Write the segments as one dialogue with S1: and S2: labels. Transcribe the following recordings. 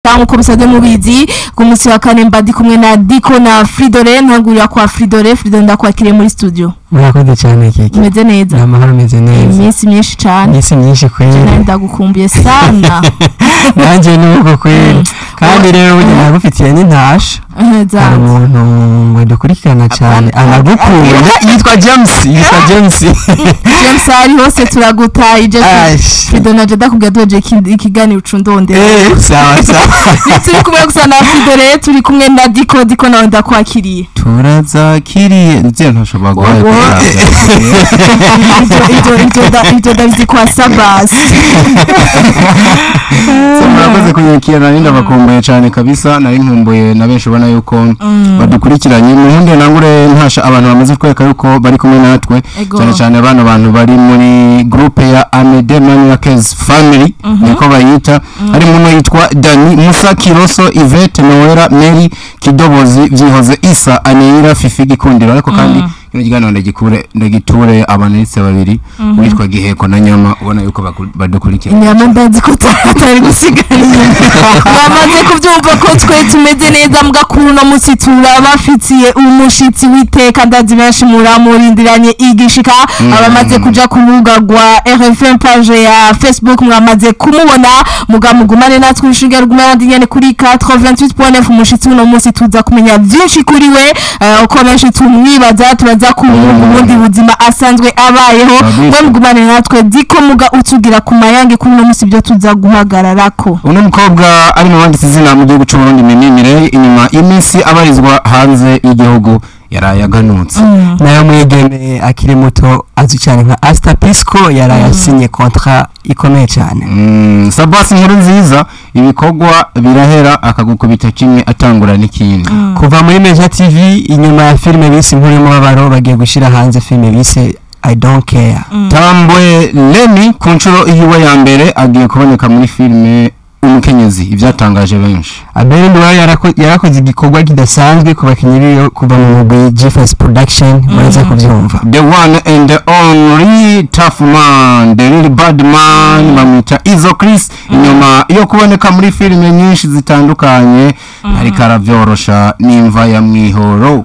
S1: Nkuko bisaze mubizi ku munsi wa kane mbadi kumwe na Diko na Fridore ntagurira kwa Fridore ndakwakiriye muri studio.
S2: Murakoze cyane keke.
S1: Meze neza.
S2: Namahoro meze neza.
S1: Iminsi myinshi cyane.
S2: Iminsi myinshi kweli.
S1: Ndagukumbuye sana.
S2: Nanje nuko kweli. Kandi rero burya nagufitiye n'intasha. Hari umuntu ngo dukurikirana cyane anagukunda yitwa James. James ari hose turaguta ije Fridore naje ndakubwira doje ikiganiro ucundonde. Sawa.
S1: Turi kumwe gusa na Fridore turi kumwe na Diko nawe ndakwakiriye.
S3: Turazakiriye nze ntashobora guhaye.
S1: Ito ndabizi kwa Sabas.
S3: Murakoze kunyakira ninda bakumbuye cyane kabisa nari nkumbuye na benshi ubona yuko badukurikiranye mu hunde nangure ntasha abantu bamaze kweka yuko bari kumwe natwe cyane cyane abantu bari muri groupe ya Amede Mania Case Family niko bayita ari mu yitwa Dani Musa Kiroso Yvette Noera Mary Kidobozi Vyihoze Isa Anira Fifi Gikundiro ariko kandi kino gigano ndagiture abanitse babiri witwa Giheko na Nyama ubona yuko badukurikira
S1: Nyama ndazi ko tatari gusigara bamaze kubyumva ko twe tumeze neza mugakuru no munsi turabafitiye umushitsi witeka ndazi benshi muramurindiranye igishika abamaze kuja ku rubuga rwa RFM page ya Facebook mwamaze kumubona mugamugumane natwe ushinga ruguma nyene kuri 428.9 umushitsi no munsi tuza kumenya byinshi kuri we uko benshi tumwibaza turaza ku bundi buzima asanzwe abayeho we mugumane natwe Diko muga utugira ku mayange kuri no munsi byo tuza guhagararako
S3: uno mukobwa ari mu banditse izina mu gihugu cy'Uburundi Minimire inyuma iminsi abarizwa hanze y'igihugu yarayaganutse
S2: nayo mwegeme akiri muto azwi cyane nka Asta Pisco yarayasinye contrat ikomeye cyane
S3: Sabasi nkuru nziza ibikorwa birahera akagukubita kimwe atangura n'ikindi
S2: kuva muri Meja TV inyuma ya filme bise Inkuru y'umubabaro bagiye gushira hanze filme bise I don't care
S3: Tambwe Lemi ku nshuro iyiwe ya mbere agiye kuboneka muri filme umukenyezi ivyatangaje benshi
S2: Abel Ndwa yarakoze igikorwa kidasanzwe ku bakinyi kuva mu mugwi GFS Production muraza kuvyumva
S3: the one and the only tough man the really bad man bamwita Izo Chris inyuma yo kuboneka muri filime nyinshi zitandukanye ariko aravyorosha n'imva ya mwihoro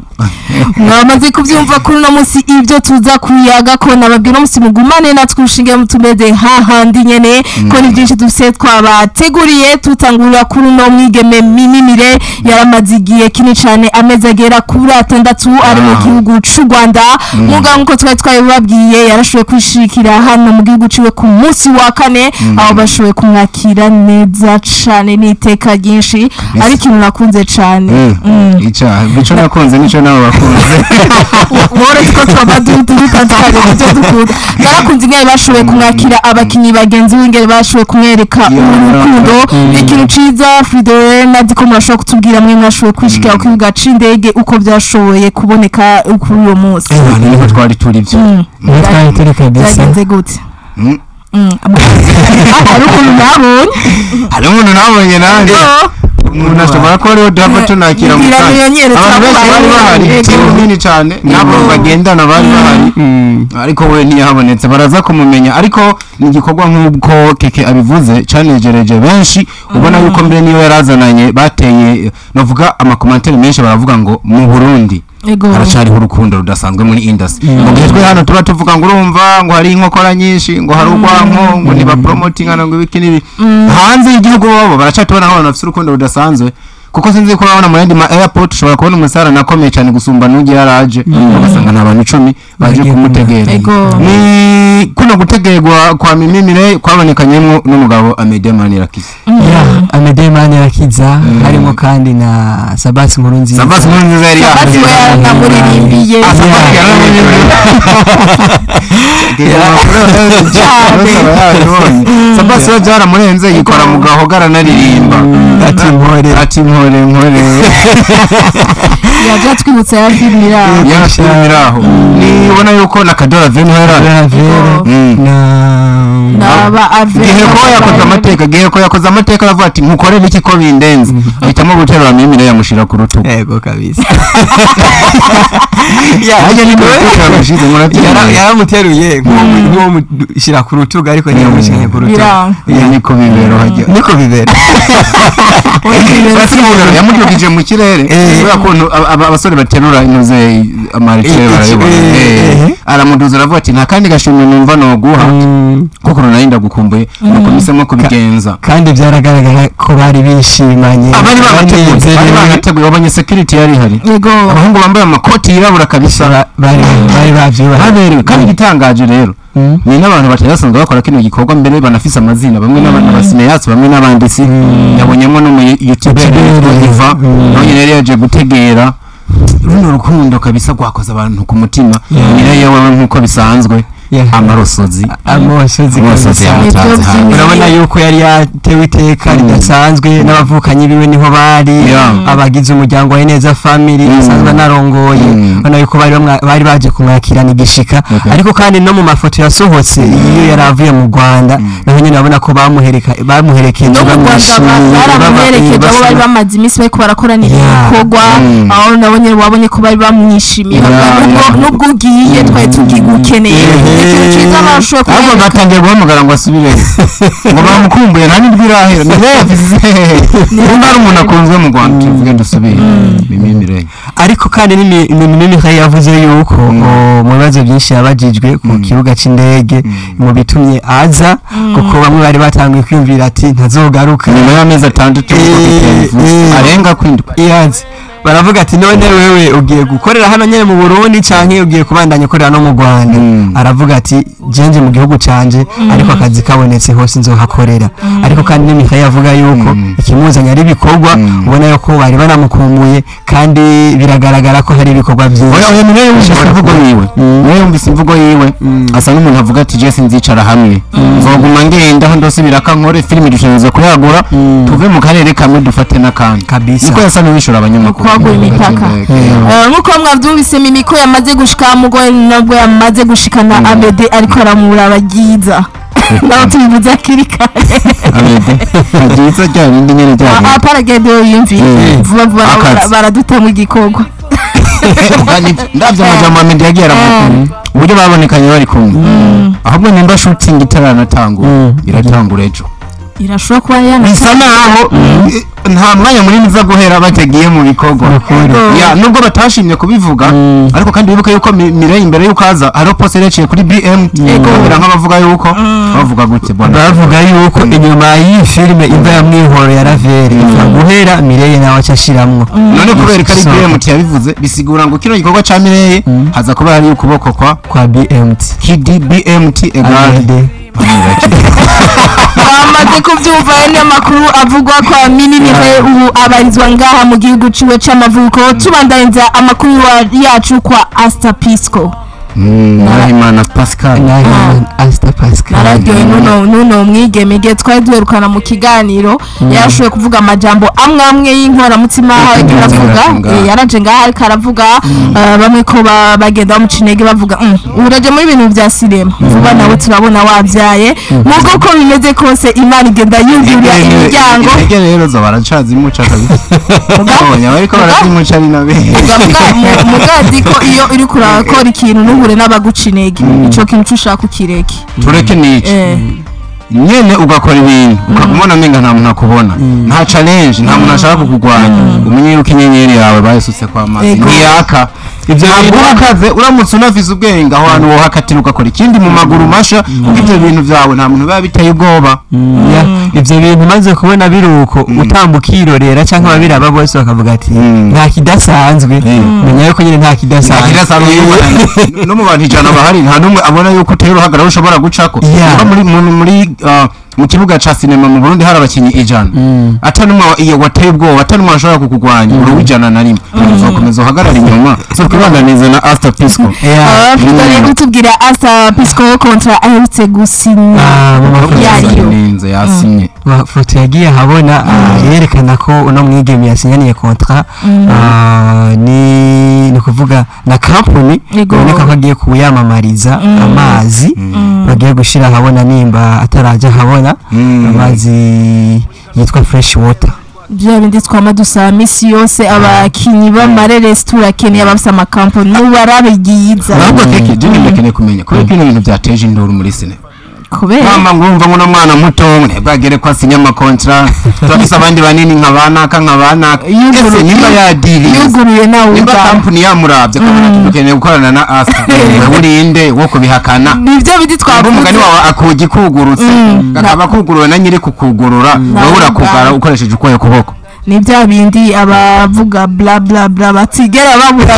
S1: mwamaze kubyumva kuri no munsi ibyo tuza kuyaga ko nababwira munsi mugumane natwe ushinge mutumeze hahandi nyene ko ni byinshi dufite twabateguriye tutangurira kuri no mwigeme Minimire yaramazigiye kini cyane ameze agera kuri 6 ari mu gihugu cy'u Rwanda muga nkuko twababwiye yarashowe kwishikira hano mu gihugu ciwe ku munsi wa kane aho bashowe kumwakira neza cyane n'iteka ryinshi ari kintu nakunze cyane
S3: bico nakunze nico nawe bakunze
S1: wore ko twabadutandukanye byo dukunda narakunze ngai bashowe kumwakira abakinyi bagenzi w'ingere bashowe kumwereka urukundo ikintu ciza Fridore na Diko murashobora kutubwira mwe mwashowe kwishikira ku kibuga c'indege uko byashoboye kuboneka kuri uwo munsi
S3: niko twari turi byo
S2: twari turi kabisa
S1: byagenze gute
S3: hari umuntu nabonye nanjye umuntu ashobora ko ariho dava tunakira mu kinini cyane nabo bagendana bari bahari ariko we ntiyahabonetse baraza kumumenya ariko ni igikorwa nk'uko keke abivuze cyanejereje benshi ubona yuko mbere niyo yarazananye bateye navuga amakomantere menshi baravuga ngo mu Burundi haracariho urukundo rudasanzwe muri industry mu gihe twe hano tuba tuvuga ngo urumva ngo hari inkokora nyinshi ngo hari urwanko ngo niba promoting hano ngo ibiki nibi hanze y'igihugu babo baracatubona abantu bafite urukundo rudasanzwe kuko sinzi ko babona mu yandi ma airport ushobora kubona umusara nakomeye cyane gusumba n'ugiye yaraje ugasanga n'abantu 10 baje kumutegera ni kuno gutegerwa kwa Minimire kwabonekanyemo n'umugabo Amede Mania Case
S2: Amede Mania Case harimo kandi na Sabasi nkuru nziza
S3: yari
S1: yamurimbiye
S3: Sabasi yajara murenze yikora mu gahogara naririmba ati mpore
S1: yaje twibutsa ya film iraho
S3: yarashimiraho ni ubona yuko na Kadora Veno
S2: na
S3: gihe ko yakoze amateka aravuga ati mukorere iki ko bindenze ahitamo guterura Mimi yamushira ku rutugu
S2: yego kabisa yaramuteruye nk'uwo mushyira ku rutugu ariko ntiyamushyiranye ku rutugu
S3: niko bibero hajya
S2: niko bibera
S3: yamudugije mu kirere kubera ko abasore baterura inoze amarikere barayobora aramuduza aravuga ati nta kandi gashimwe numva noguha kuko narinda gukumbuye nuko misemo kubigenza
S2: kandi byaragaragara ko bari bishimanye
S3: abari bagateguye abanye security yari hari abahungu bambaye amakoti yirabura kabisa
S2: bari
S3: baberewe kandi gitangaje rero ni n'abantu batarasanzwe bakora kino gikorwa mbere banafise amazina bamwe n'abantu basineyatsi bamwe n'abandisi yabonyemo no mu YouTube Iva nawe rero yaje gutegera runo rukundo kabisa gwakoza abantu ku mutima niyo wewe nkuko bisanzwe amarosozi
S2: urabona yuko yari yatewe iteka ridasanzwe n'abavukanye biwe niho bari abagize umuryango wa Neza family asanzwe narongoye ubona yuko bari baje kumwakirana igishika ariko kandi no mu mafoto yasohotse iyo yaravuye mu Rwanda naho nyine babona ko bamuherekeje
S1: baramuherekeje abo bari bamaze iminsi bariko barakorana ibikorwa aho wabonye ko bari bamwishimiye nubwo ugiye twari tugigukeneye cyiza basho ko
S3: abo batangiye guhamagara ngo asubire ngo bamukumbuye nta nibwirahera niba ari umuntu akunzwe mu Rwanda tuvuge ndusubire Mimi
S2: ariko kandi Mimi yavuze yuko mu bibazo byinshi yabajijwe ku kibuga c'indege mu bitumye aza kuko bamwe bari batangiye kwiyumvira ati ntazogaruka
S3: nyuma y'amezi 6 arenga kwindwa
S2: baravuga ati none wewe ugiye gukorera hano nyene mu Burundi canke ugiye kubandanya ukorera no mu Rwanda aravuga ati jenje mu gihugu canje ariko akazi kabonetse hose nzohakorera ariko kandi Mimi yavuga yuko ikimuzanya ari bikorwa ubona yuko bari banamukumuye kandi biragaragara ko hari ibikorwa byinshi
S3: oya Mimi yumvise imvugo yiwe asa n'umuntu avuga ati je sinzicara hamwe nzoguma ngenda aho ndosubira kankore film dushinzwe kuyagura tuve mu karere kamwe dufate n'akandi
S2: kabisa
S3: niko yasa n'ubishora abanyamakuru
S1: kwagura imipaka nkuko mwavyumvise Mimi ko yamaze gushika mugoye nabwo yamaze gushikana Amede ariko aramura abagiza naho tubivuze akirika
S3: agiza cyane ndi nyene cyane
S1: aparagende yimvi vuba baraduta mu gikorwa
S3: ndavyo amajambo Amede yagiye aravuga uburyo babonekanye bari kumwe ahubwo nimba shooting itaranatangura iratangura ejo
S1: irashobora kuba yanasa
S3: naho nta mwanya munini za guhera bategiye mu bikorwa nubwo batashimye kubivuga ariko kandi bibuka yuko Mireille imbere yuko aza hari poste yaciye kuri BM kubera nk'abavuga yuko bavuga gute bwana
S2: bavuga yuko inyuma y'iyi filime imva ya Mwihoro ya Raveri guhera Mireille nawe acashiramwo
S3: none kubera ko ari BM yabivuze bisigura ngo kino gikorwa ca Mireille haza kuba hari ukuboko kwa
S2: BMT
S3: Kid BMT egade
S1: bamaze kubyumva ene makuru avugwa kwa Mimi ubu abarizwa ngaha mu gihugu ciwe c'amavuko tubandanza amakuru yacu kwa Asta Pisco
S3: Nahimana Pascal
S2: Asta Pascal
S1: radio nuno mwigemege twari duherukana mu kiganiro yashoye kuvuga amajambo amwe y'inkora mutima hawe karavuga yaraje ngaha ariko aravuga bamwe ko bagenda mu cinege bavuga uraje muri ibintu bya sinema vuba nawe turabona wabyaye nubwo ko bimeze kose Imana igenda yumvira imiryango
S3: ege rero zo baracaza imuca kabisa mugabanya bariko barazimuca ari nabe
S1: mugadi ko iyo iri kurakora ikintu n'uhure n'abagucinege ico kintu ushaka ukireke
S3: tureke nice nyene ugakora ibintu ukabona menga nta muntu akubona nta challenge nta muntu ashaka kukugwanya umenye yuko inyenyeri yawe bayisutse kwa mazi niyaka ivyo birakaze uramutse unafise ubwenge aho hantu wohakatira ugakora ikindi mu maguru masha ivyo bintu vyawe nta muntu biba biteye ubwoba
S2: ivyo bintu maze kubona biruko utambukirorera canke babiraba bose bakavuga ati nta kidasanzwe menya yuko nyine nta kidasanzwe
S3: no mu bantu ijana bahari nta numwe abona yuko uteye uruhagarara ushobora gucako muri mu kibuga ca sinema mu Burundi hari abakinyi 100 atanuma iyo wateye ubwoba atanuma ashobora kukugwanya uri wijana na rimwe uzokomeza uhagarara inyuma so kubandaniza na Asta Pisco
S1: rero tubwira Asta Pisco kontra aherutse gusinya
S3: yarinze yasinye
S2: foto yagiye habona yerekana ko uno mwigeme yasinyaniye contrat ni kuvuga na company iboneka ko agiye kuyamamariza amazi bagiye gushira habona nimba ataraje habona amazi yitwa fresh water
S1: bya bindi twama dusaba misi yose abakinyi b'amareresi turakeneye abafise amakampani n'ubarabigiza
S3: ntabwo teke je ndekene kumenya ko ibintu byateje induru muri sinema
S1: kubera
S3: mama ngumva ngo mwana muto ntibagere ko asinya amakontra turafise abandi banini nk'abanaka ese nimba yadiri
S1: yuguruye nawe
S3: nimba company yamuravye kandi tukeneye gukorana na Asta urinde wo kubihakana
S1: nivyo bindi twavuze
S3: umugani wawe akugi kugurutse akaba kuguruwe na nyiri kukugurura wowe urakugara ukoresheje ukwaye kuboko
S1: ni bya bindi abavuga bla bla bla batigera babura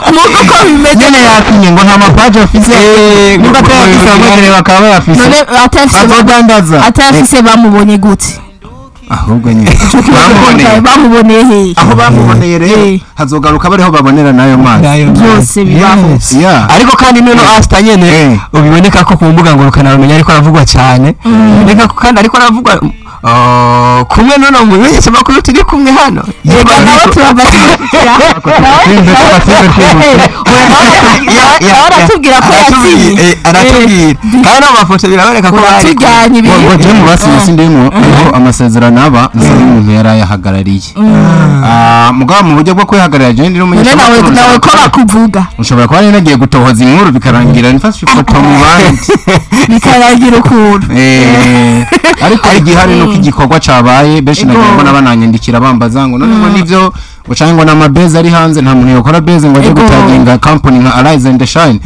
S1: muko ko bimeze
S3: nyene yakinye ngo nta mapaje ofise niba atafise bakaba bafise
S1: none atafise bamubonye gute
S3: ahubwo nyine
S1: bamuboneye he
S3: aho bamuboneye rero hazogaruka bariho babonera nayo mazi
S1: byose bibaho
S2: ariko kandi none Asta nyene ubiboneka ko ku mbuga ngurukana rumenya ariko aravugwa cyane uboneka ko kandi ariko aravugwa kumwe none mumenyesha makuru turi kumwe hano
S1: yega nawe turabashyira aratubwira ko yasinye
S2: aratubwira kandi amafoto biraboneka ko bari
S1: tujyanye ibintu
S3: ngo je mu basisi ndimo aho amasezerano aba umuntu yarayahagarariye mugabo mu buryo bwo kwihagararira je ndi umunyesha
S1: nawe ko bakuvuga
S3: ushobora kuba nagiye gutohoza inkuru bikarangira nifashe ifoto mu bandi
S1: bikarangira ukuntu
S3: ariko igihari no igikorwa cabaye benshi nagiye mbona bananyandikira bambaza ngo none ngo nivyo ucange ngo namabeze ari hanze nta muntu yakora beze ngo aje gutaginga company nka Arise and Shine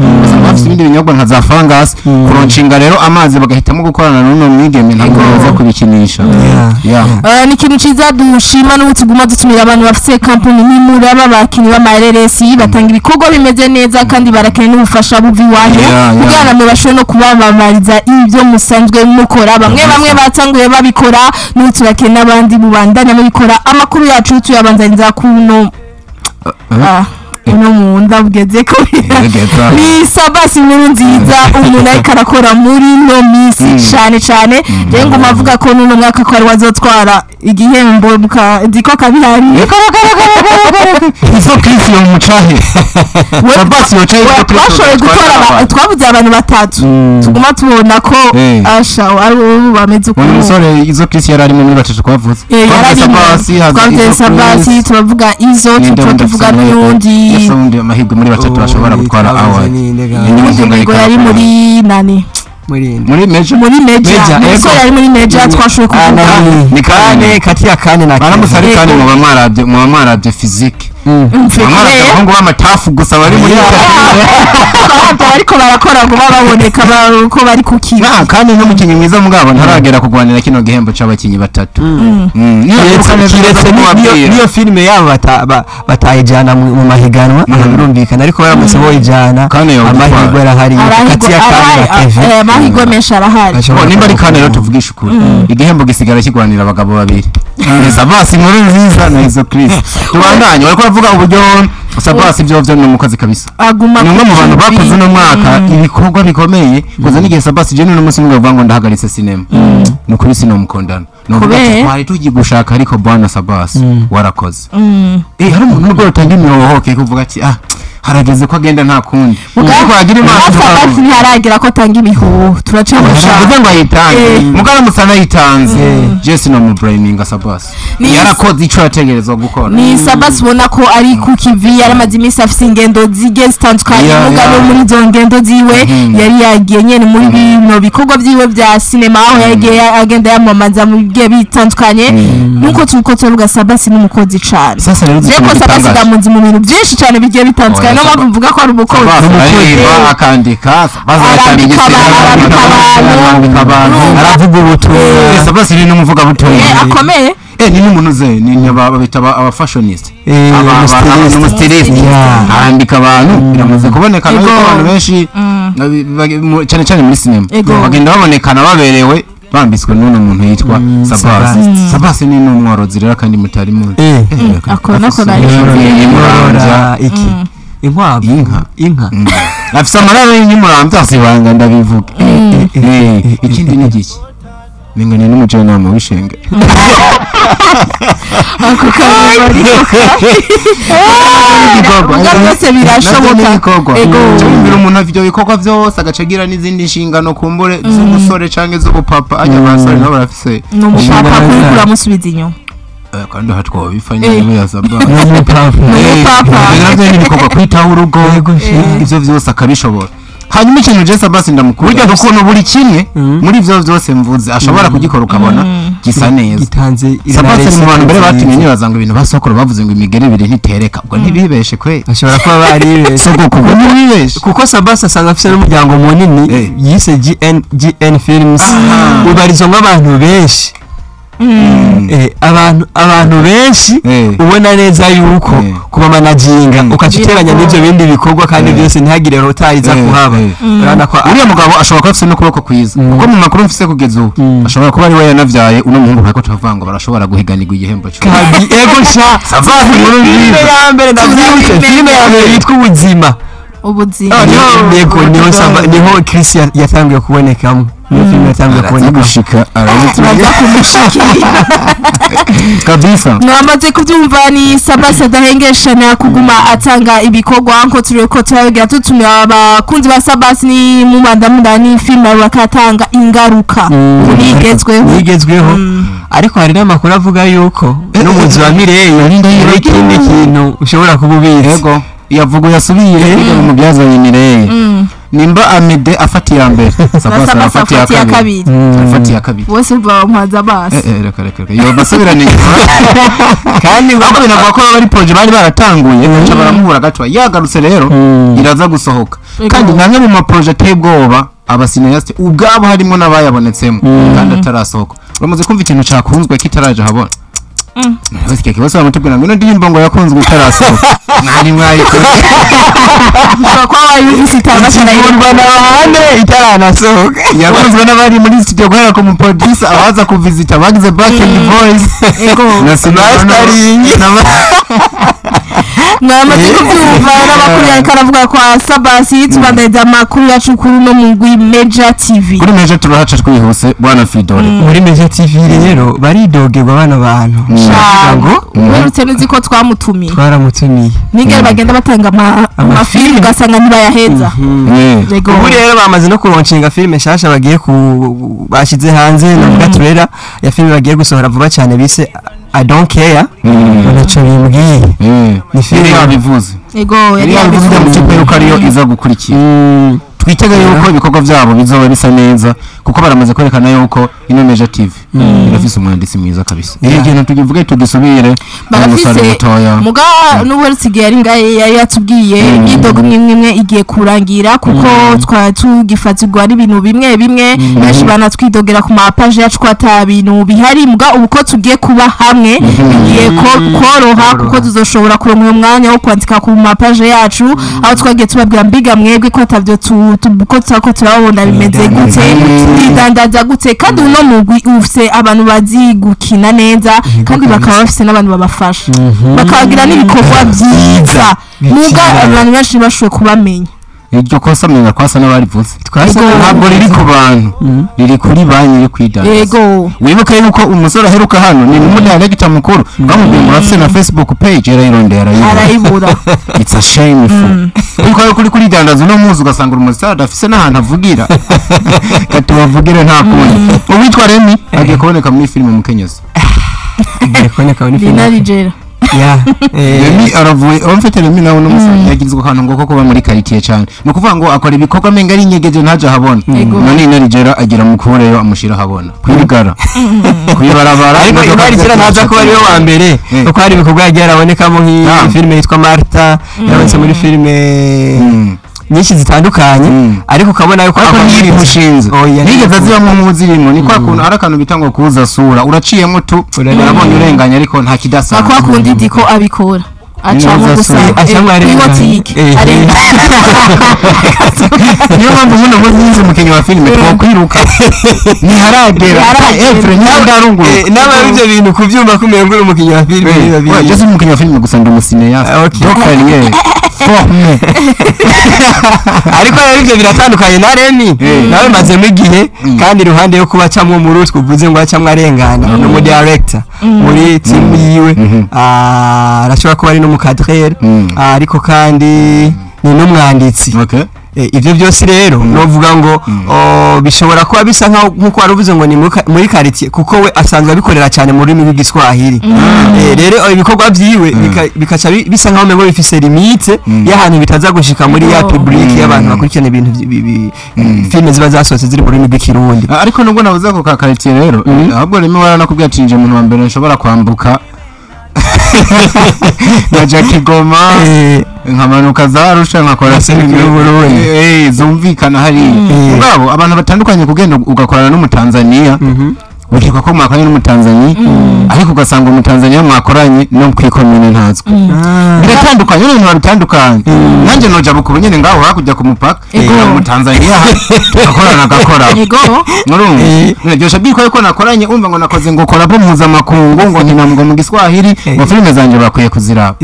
S3: bafite ibindi binyobwa nka za Fungus kuronshinga rero amazi bagahitamo gukorana n'uno mwigeme ntabwo baza kubikinisha
S1: ni ikintu ciza dushima n'ubutuguma dutumira abantu bafite company n'imuraba bakinyi b'amareresi batanga ibikorwa bimeze neza kandi barakeneye n'ubufasha buvi wanyu kugira ngo bashobore no kubamamariza ibyo musanzwe mukora bamwe batanguye babikora n'uturakeneye n'abandi mubandanya mubikora amakuru yacu tuyabanzaniza kuno uno munda bugeze ko ni Sabasi nkuru nziza umuntu ariko arakora muri no misi cyane rero ngo mavuga ko n'uno mwaka ko ari wazotwara igihembo diko kabihari
S3: izo Chris yo mucahe Sabasi yo chahe
S1: twashoboye gutora twabuze abantu batatu tuguma tubona ko asha ari bameze uko
S3: umusore izo Chris yari arimo muri batatu kwavuze
S1: Sabasi turavuga izo tuvuga n'undi
S3: sound amahirwe muri batatu bashobora gutwara award
S1: ngo yari muri nani
S3: muri meja
S1: eko yari muri meja twashoboye kuvuga
S3: ni kane na baramusari kandi mu bamaravye physique ngo bamatafu gusa bari muri
S1: ariko barakora ngo baboneka ko bari kukiba
S3: kandi n'umukinyi mwiza mugabo ntaragera kugwanira kino gihembo c'abakinyi batatu
S2: niyo filime yabo batayijana mu mahiganwa birumvikana ariko baramutse boyijana amahirwe arahari kati ya kandi na Kevin
S1: amahirwe menshi arahari
S3: nimba ari kandi rero tuvugisha ukuri igihembo gisigara kigwanira abagabo babiri Sabasi nkuru nziza na izo Chris tubandanye bariko bavuga uburyo Sabasi byo n'umukozi kabisa ni umwe mu bantu bakoze no mwaka ibikorwa bikomeye kuza n'igihe Sabasi je n'umunsi umwe bavuga ngo ndahagaritse sinema no kuri sino mukondana no twari tugiye gushaka ariko bwana Sabasi warakoze hari umuntu n'ubwo utanga imihohoke kuvuga ati harageze ko agenda nta kundi
S1: kuko agira imana Sabasi ntiharagira ko atanga imihoho
S3: turacamusha ngo ayitange mugara musana yitanze Jesse no mu braining Sabasi yarakoze ico yategerezwa gukora
S1: ni Sabasi ubona ko ari ku kivi yaramaze iminsi afite ingendo zige zitandukanye mugabo muri zo ngendo ziwe yari yagiye nyene muri bino bikorwa byiwe bya sinema aho yagiye agenda yamamaza mu bigiye bitandukanye nuko tuvuga Sabasi n'umukozi cyane
S3: sasa rero
S1: Sabasi gamunzi mu bintu byinshi cyane bigiye bitandukanye no mpamvu mvuga ko ari umukozi
S3: akandika aravuga ubutumwa Sabasi ni n'umuvuga butumwa
S1: akomeye
S3: ni n'umuntu ze ni babita aba fashionist umustiliste arambika abantu biramaze kubonekana yuko abantu benshi cyane cyane muri sinema bagenda babonekana baberewe bambitswe n'uno muntu yitwa Sabasi ni n'umworozi rero kandi mutari muzi
S1: akona
S2: iki inka
S3: afise amararo y'imurambya asibanga ndabivuga ikindi ni giki ningane n'umujyanama w'ishenge
S1: ako kabari byose birashoboka
S3: cyangwa umuntu afite ibikorwa byose agacagira n'izindi nshingano kumbure z'umusore canke z'ubupapa ajya basore nabo barafise
S1: n'umupapa kuri kuramusubiza inyuma
S3: kandi hatwa bifanye n'uyazaba
S1: n'umupapa
S3: nabyo n'ibikorwa kwitaho urugo ivyo byose akabishobora hanyuma ikintu je Sabasi ndamukuru burya ukuntu buri kimwe muri ivyo byose mvuze ashobora kugikora ukabona gisa neza
S2: gitanze
S3: Sabasi mu bantu mbere batumye nibazanga ibintu basokoro bavuze ngo imigere ibiri ntitereka ubwo ntibibeshe kwe
S2: ashobora kuba baribeshe
S3: kuko ntibibeshe
S2: kuko Sabasi asanga afite n'umuryango munini yise GN Films ubarizwa nk'abantu benshi abantu benshi ubona neza yuko kuba managinga ukaciteranya n'ibyo bindi bikorwa kandi byose ntihagire rotari za kuhaba urana ko
S3: uriya mugabo ashobora kuba afite n'ukuboko kwiza kuko mu makuru mfise kugeza ubu ashobora kuba ari we yanavyaye uno muhungu kako tuvanga barashobora guhiganirwa igihembo cyo
S2: ego sha
S3: Sabasi
S2: filime ya mbere ndavyibutse filime ya mbere yitwa ubuzima yego niho Chris yatangiye kubonekamo niyo filime yatangiye kuboneka
S3: gushika kabisa
S1: mwamaze kubyumva ni Sabasi adahengeshana kuguma atanga ibikorwa nko tureko turagira tutumira abakunzi ba Sabasi ni mu bandamudani filime bakatanga ingaruka
S2: nigezweho ariko hari n'amakuru avuga yuko n'umuzi wa Mireille n'ikindi kintu ushobora kububiza
S3: yego yavuga yasubiye mu byazanye Mireille nimba Amede afatiye mbere
S1: Sabasi afatiye kabiri wose uva mpaza basi
S3: reka yo basubirane kandi bako binavuga ko bari projet bari baratanguye baca baramuhura gato yagarutse rero iraza gusohoka kandi namwe mu ma projet tebwoba abasineyaste ubwabo harimo nabayabonetsemo kandi atarasohoka uramaze kumva ikintu cyakunzwe kitaraje habona Nabasi keke bose bamutubwira ngo ndirimbo ngo yakunzwe itarasohoka mwari
S1: kwa wayumvise itangaza
S2: irwa n'abane itaranasohoka
S3: yakunzwe n'abari muri studio guhera ku producer abaza kuvisita bagize back and voice na
S2: mastering
S1: mwamaze kubyumva n'amakuru yakaravuga kwa Sabasi tubandeza amakuru yacu kuri no mugwi Major TV
S3: kuri Major turahaca twihuse bwana Fidore
S2: muri Major TV rero baridogerwa bana bantu
S1: ngo urutse nuzi ko twaramutumiye nigere bagenda batanga amafilme ugasanga ntibayaheza
S2: ubu rero bamaze no kuronshinga filme shasha bagiye bashize hanze navuga turera ya filme bagiye gusohora vuba cyane bise I don't care naco bimbwiye
S3: ni filme yabivuze
S1: yari
S3: yabivuze mu kipe yuko ariyo iza gukurikira twitega yuko ibikorwa byabo bizoba bisa neza kuko baramaze kwerekana yuko ino Major TV irafise umwanditsi mwiza kabisa iyo kintu tugivuge tugisubire
S1: barafise muga n'ubutsigiye ari ngaye yari yatubwiye idogo mwimwe igiye kurangira kuko twatugifatirwa n'ibintu bimwe benshi banatwidogera ku mapage yacu kwata bintu bihari muga ubuko tugiye kuba hamwe igiye koroha kuko tuzoshobora kuronka umwanya wo kwandika ku mapage yacu aho twagiye tubabwira mbiga mwebwe ko atavyo tubuko tsako turabona bimeze gute bidandaza gute kandi uno mugwi ufise abantu bazi gukina neza kandi bakaba bafise n'abantu babafasha bakagira n'ibikorwa byiza muga abantu benshi bashoboye kubamenya
S3: iryo kosa menya kwasa n'abarivuze ntabwo riri ku bantu riri kuri banki yo kwidandaza
S1: yego
S3: wibuka yuko umusore aheruka hano ni umudirector mukuru bamubwiye ngo afise na Facebook page arayibura it's a shameful kuko kuri dandaza no muzi ugasanga umusore afise n'ahantu avugira katubavugire nta kundi uwitwa Remy agiye kuboneka muri filime mu Kenyezi
S1: Nigeria
S3: Remy aravuye amfite Remy nawe n'umusaza yagizwe kantu ngo kuba muri quartier cyane no kuvuga ngo akora ibikorwa menga ari inyegeje ntaje habona none Nigeria agira mukureyo amushira habona kwigara kuyibarabara
S2: ariko Nigeria ntaza kuba ari wa mbere kuko hari ibikorwa yagiye arabonekamo nk'ifilme yitwa Martha yabonetse muri filme nyinshi zitandukanye ariko ukabona yuko
S3: ariko nyiri mushinze nigeze azibamo nk'uzirimo ni kwa kuntu ari akantu bitangwa kuza sura uraciyemo tu urabonye urenganya ariko nta kidasanzwe
S1: kwa kundi diko abikora acamo gusa botike
S3: niyo mpamvu muno muzinze mukenye wa filime twokwiruka ntiharagera efre nyandarunguru
S2: n'ababivyo bintu kuvyumva kumenya ngo umukenye wa filime
S3: biba je umukenye wa filime gusa ndi umusineya dokariye forme
S2: ariko rero ivyo biratandukanye na Remy nawe mazemo igihe kandi iruhande yo kuba camwe muri twavuze ngo acamwe arengana no mu director muri team yiwe arashobora kuba ari no mu cadre ariko kandi ni n'umwanditsi ivyo byose rero novuga ngo bishobora kuba bisa nkuko waruvuze ngo ni muri quartier kuko we asanzwe abikorera cyane muri rurimi rw'igiswahili rero ibikorwa byiwe bikaca bisa nkaho mengo bifise limite y'ahantu bitaza gushika muri ya public y'abantu bakurikirana ibintu filme ziba zasohotse ziri mu rurimi rw'ikirundi
S3: ariko nubwo navuze ko ka quartier rero ahubwo rimwe waranakubwiye ati nje umuntu wa mbere nshobora kwambuka naja Kigoma nkamanuka za Arusha nkakora filime y'Uburundi zumvikana hari ngabo abantu batandukanye kugenda ugakorana n'umutanzania ukiko ko mwakoranye n'umutanzania ariko ugasanga umutanzania mwakoranye no kwikomene ntazwe biratandukanye n'ibintu bitandukanye nanje noja bukubu nyene ngaho hakujya ku mupaka umutanzania gakora niryo biko ko nakoranye umva ngo nakoze ngo kora bo mpuzamakungu ngo ntinambwa mu Giswahili ngo filime zanje bakwiye kuziraba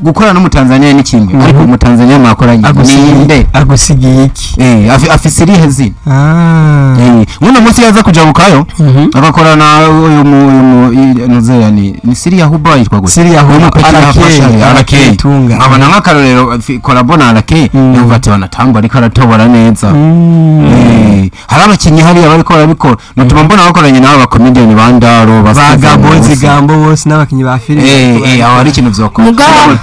S3: gukora n'umutanzania ni kimwe ariko umutanzania mwakoranye ninde
S2: agusigiye iki
S3: afise irihe zina muno munsi yaza kuja bukayo agakorana uyu nuzeya ni Siria Huba yitwa gute
S2: Siria Huba
S3: arakeye abana nk'akarorero korabona arakeye yumva ati banatamba ariko aratobora neza hari abakinyi hari abariko barabikora nutuma mbona bakoranye nabo ba comedian bandaro
S2: bagambo bose n'abakinyi ba filime
S3: aho ari ikintu vyokora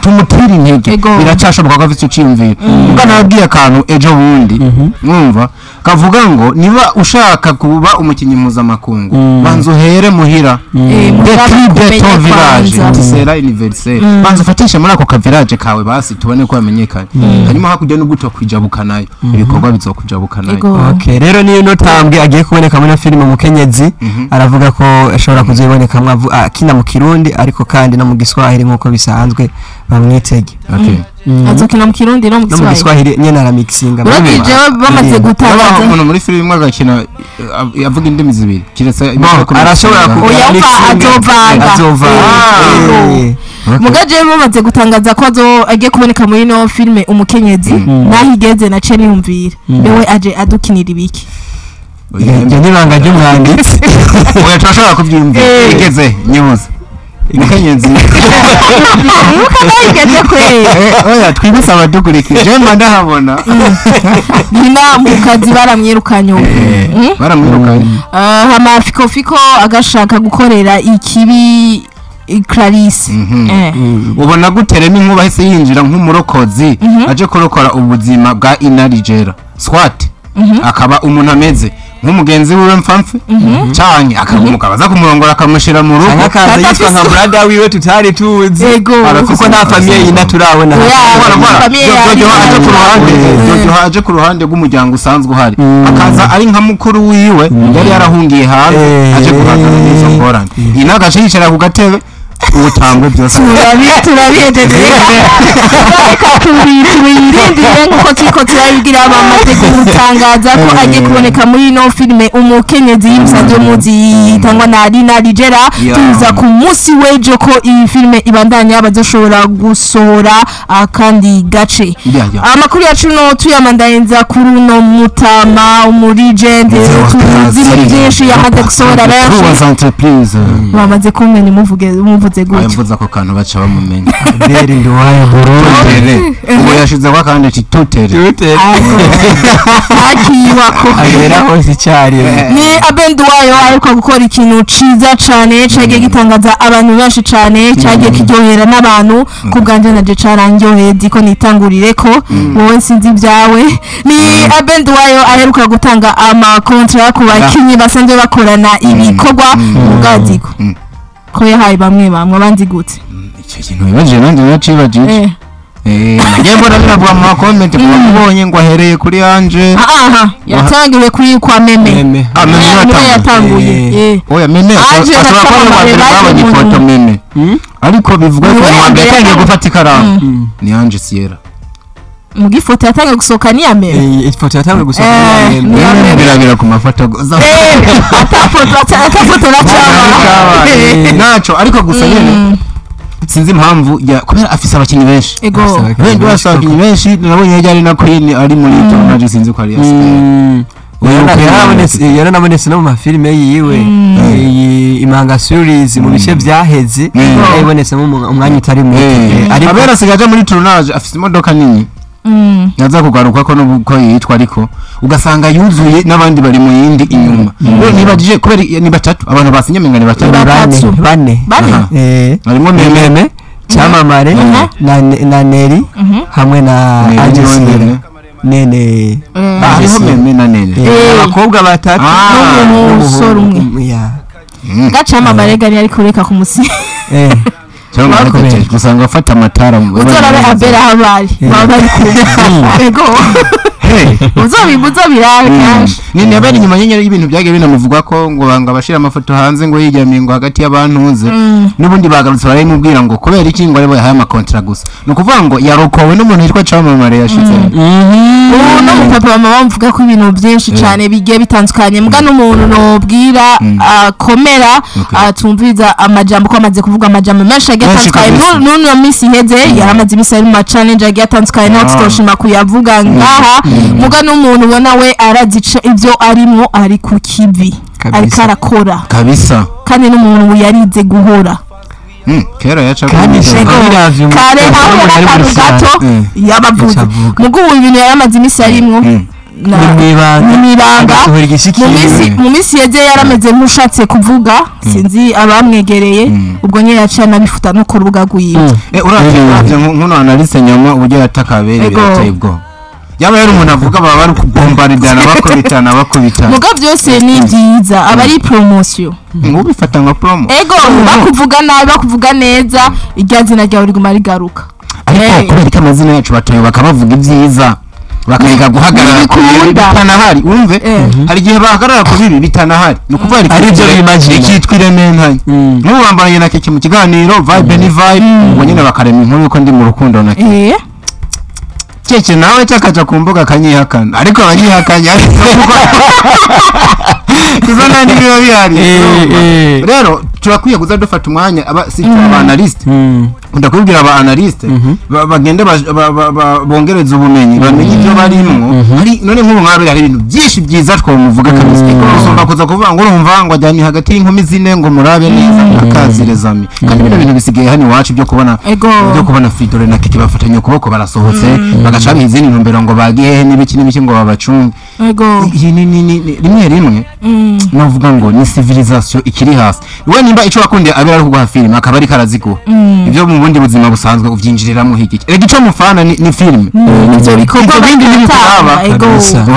S3: tumutira intege biracashoboka ko afite uciyumvira ubwo nabwiye akantu ejo bundi mwumva kavuga ngo niba ushaka kuba umukinyi mpuzamakungu banza uhere muhira de ton village tisera universel banza ufatishe muri ako ka village kawe basi tubone ko yamenyekanye hanyuma hakujya no guto kwijabuka nayo ibikorwa bizokujabuka nayo
S2: okay rero niyo notambwe agiye kuboneka muri filime Mukenyezi aravuga ko ashobora kuziboneka akina mu Kirundi ariko kandi no mu Giswahili nkuko bisanzwe bamwitege
S1: azokina mu Kirundi no mu
S2: Giswahili nyene ara mixinga
S1: uragije bamaze gutangaza
S3: umuntu muri filime agakina yavuga indimi zibiri kiretse
S2: arashobora
S1: azova mugaje bamaze gutangaza ko agiye kuboneka muri no filime Umukenyezi nahigeze na cene yumvira bewe aje adukinira ibiki
S2: nibanga ry'umwanditsi
S3: oya turashobora kubyumva igeze nyibuze Mukenyezi
S1: ukabigeze kwe
S3: oya twibisa abadukurikije je mba ndahabona
S1: nina mukazi baramwirukanye hama fiko agashaka gukorera ikibi Clarisse
S3: ubona guterema inkuba hese yinjira nk'umurokozi aje kurokora ubuzima bwa Inarijera swat akaba umuntu ameze nk'umugenzi wiwe mfamfe cyane akamuka baza kumurongora akamushira mu rugo
S2: akaza yitwa nka brother wiwe tutari tuzi kuko nta famille yina turabona
S3: aje ku ruhande rw'umuryango usanzwe uhari akaza ari nka mukuru wiwe yari yarahungiye hanze aje guhangana n'izo ngorane inagaje yicara ku gatebe ubutambwe byose
S1: turabihejeje tubirindire nk'uko turiko turabigira bamaze gutangaza ko agiye kuboneka muri no filime Umukenyezi y'imisanzu muzi yitangwa na Inarijera tuza ku munsi w'ejo ko iyi filime ibandanya bazoshobora gusohora kandi gace amakuru yacu no tuyamandayenza kuri no Mutama umuregend tuzi byinshi yamaze gusohora
S3: benshi
S1: bamaze kumenya muvuze gutyo
S3: mvuza ko kantu baca bamumenya
S2: beri ndiwaye
S3: Burundi ubu yashize kwa kandi tutere
S1: akiwako
S2: agera hose cyari
S1: ni Abenduwayo ariko gukora ikintu ciza cyane cyagiye gitangaza abantu benshi cyane cyagiye kiryohera n'abantu kubganje naje carangyoheye diko nitangurire ko wowe sinzi byawe ni Abenduwayo aheruka gutanga ama contract ku bakinyi basanzwe bakorana ibikorwa mu gadiko ko yahaye bamwe abandi gute
S3: icyo kintu bibaje nanjye nacibagije nagiye mbona biravuga mu comment kubonye ngo ahereye kuri Anje
S1: yatangiwe kuri kwa meme
S3: meme
S1: yatanguye
S3: oya meme ashobora kuba babonye ifoto meme ariko bivuga ko mwambere yatangiye gufata ikaramu ni Anje Sierra
S1: mu gifoto yatangiye gusohoka ni ya meme
S2: ifoto yatangiye gusohoka ni
S3: meme birabira ku mafoto
S1: atafoto
S3: naco ariko gusa nyene sinzi impamvu kubera afise abakinyi benshi abakinyi benshi nabonye yari na Queen ari muri tournage sinzi ko ari
S2: yaranabonetse no mu mafilime yiwe Imanga series mu bice byaheze yabonetsemo umwanya utari muto
S3: ariko abera sigaje muri tournage afise imodoka nini yaza kugaruka ko nuko yitwa ariko ugasanga yuzuye nabandi bari mu yindi inyuma nibajije kubera ni batatu abantu basinye mengane batatu
S2: bane
S3: harimo meme
S2: cyamamare na Neri hamwe na Anje Sierra nene
S3: hariho meme na nene
S2: abakobwa batatu
S1: n'umusore umwe gacamamare gari ari kureka ku musi
S3: cyangwa gusanga afata amatara
S1: uzorabe abera habari bari ego uzobirabe
S3: ni nabari nyuma nyenyeri y'ibintu byagiye binamuvugwa ko ngo banga bashira amafoto hanze ngo yijyamiye ngo hagati y'abantuze nubundi bagarutse barayimubwira ngo kubera iki ngo aribo yahaye amakontra gusa no kuvuga ngo yarokowe n'umuntu yitwa Chamamare yashize
S1: no mu papa mama bamvuga ko ibintu byinshi cyane bigiye bitandukanye mbwa n'umuntu nobwira komera atumviza amajambo ko amaze kuvuga amajambo menshi agatandukanye n'uno minsi heze yaramaze ibisari mu challenge agatandukanye no tutoshima kuyavuga ngaha muga n'umuntu ubona we arazica ibyo arimo ari ku kivi ariko arakora
S3: kabisa
S1: kandi n'umuntu yarize guhora
S3: kera yaca
S1: kare aho n'akantu gato yabavuze mugo ubu ibintu yaramaze imisi arimwo n'ibanga mu minsi yeze yarameze nk'ushatse kuvuga sinzi abamwegereye ubwo nyine yaciye anabifuta no ku rubuga rwiwe
S3: uravye nk'uno analyse nyama uburyo yatakabere birateye ubwo yaba yari umuntu avuga baba bari kubombaridana bakubitana
S1: muga byose ni byiza aba ari promotion
S3: ubifata nka promo
S1: ego bakuvuga nabi bakuvuga neza irya zina ryawe riguma rigaruka
S3: ariko kubera amazina yacu batoye bakabavuga ibyiza bakariga guhagarara bitanahari umve hari gihe bahagarara ku bibi bitanahari no kuvuga
S2: ari byo bimagine
S3: ikitwa irementanye n'ubu bambaranye na keke mu kiganiro vibe ni vibe ubwo nyine bakarema inkuru yuko ndi mu rukundo na keke nawe cyakaja ku mbuga kanyihakana ariko abanyihakanya kuza nandi biba bihari rero turakwiye kuza dufata umwanya aba analyst ndakubwira aba analyst bagende bongereza ubumenyi bamenye ibyo barimo ari none nk'ubu nk'abe hari ibintu byinshi byiza twamuvuga kabisa usumba kuza kuvuga ngo urumva ngo ajyanye hagati y'inkumi zine ngo murabe neza akazirezami kandi bino bintu bisigaye hano iwacu byo kubona Fidore na Kiki bafatanye ukuboko barasohotse bagashaka izindi ntumbero ngo bagiye n'ibiki ngo babacunge rimwe navuga ngo ni civilisation ikiri hasi we nimba ico wakunde abera ari kuguha film akaba ari karaziko ibyo mu bundi buzima busanzwe uvyinjiriramo hiki rega ico mufana ni film
S1: nivyo bikorwa
S3: bindi ntibikuraba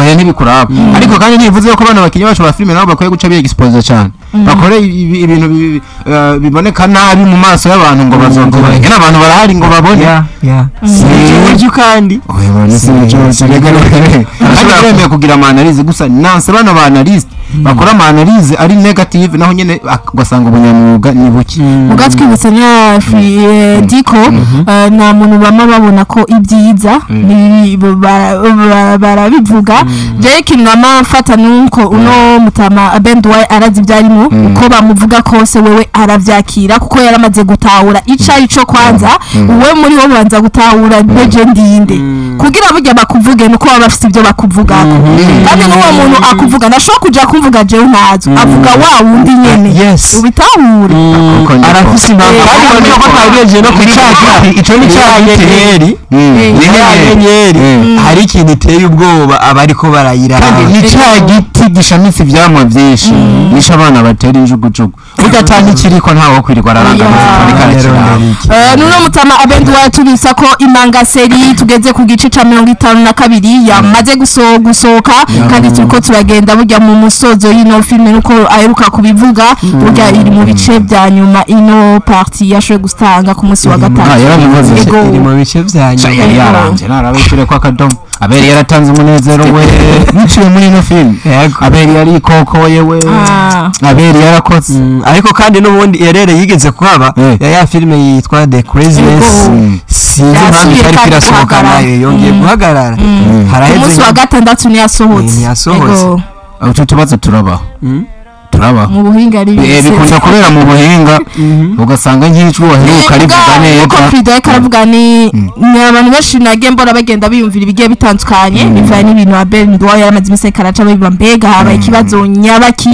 S3: oya ntibikuraba ariko kandi ntibivuze ko bana bakinyi bacu ba film nabo bakwiye guca biye expose cyane bakore ibintu biboneka nabi mu maso y'abantu ngo bazonzora ngena abantu barahari ngo babone
S2: sinjye kandi
S3: oya bana sinjye rega ashobora kugira analyse gusa nanse bana ba analyse bakora analyse ari negative naho nyene ugasanga ubunyamwuga ni buki
S1: mugatwibutsa nya diko na muntu bama babona ko ibyiza barabivuga je kinama mfata nuko uno mutama Bendway arazi byarimo uko bamuvuga kose wewe aravyakira kuko yaramaze gutahura ico kwanza uwe muri bo banza gutahura legend yinde kugira burya bakuvuge nuko baba bafite ibyo bakuvuga kandi n'uwo muntu akuvuga nasho kuja kumvuga je ntazo avuga wa wundi nyene ubitahure
S2: arafise impamvu kandi ko tabiyeje no kucaka ico ni cyanyeri hari ikintu iteye ubwoba abariko barayira
S3: kandi ni cya giti gishamitse ivyamwa byinshi nisha abana batera injugujugu udatanga kiriko ntawo kwirirwa araranga
S1: nuno mutama abenduwa tubisa ko imanga seri tugeze ku gice ca 52 yamaze gusohoka kandi turiko turagenda burya mu musozo y'ino filme nuko aheruka kubivuga burya iri mu bice bya nyuma ino party yashoye gustanga ku munsi wa gatatu
S2: iri mu bice vya nyuma
S3: yari yaranje narabishire kwa kadomo aberi yaratanze umunezero we niciye muri ino film aberi yari kokoye we aberi yarakoze
S2: ariko kandi n'ubundi erere yigeze kuhaba ya filme yitwa The Craziness sinzi mpamvu yari kirasohoka nayo yongeye guhagarara
S1: haraheze umunsi wa gatandatu ni yasohotse
S3: utu tubazo turabaho
S1: mu buhinga ari
S3: bikunda kubera mu buhinga ugasanga nk'icyo waheruka rivuga neza
S1: uko Friday karavuga ni abantu benshi nage mbora bagenda biyumvira ibigiye bitandukanye bivanye n'ibintu Abel Ndwa yaramaze imise karaca biba mbega haba ikibazo nyabaki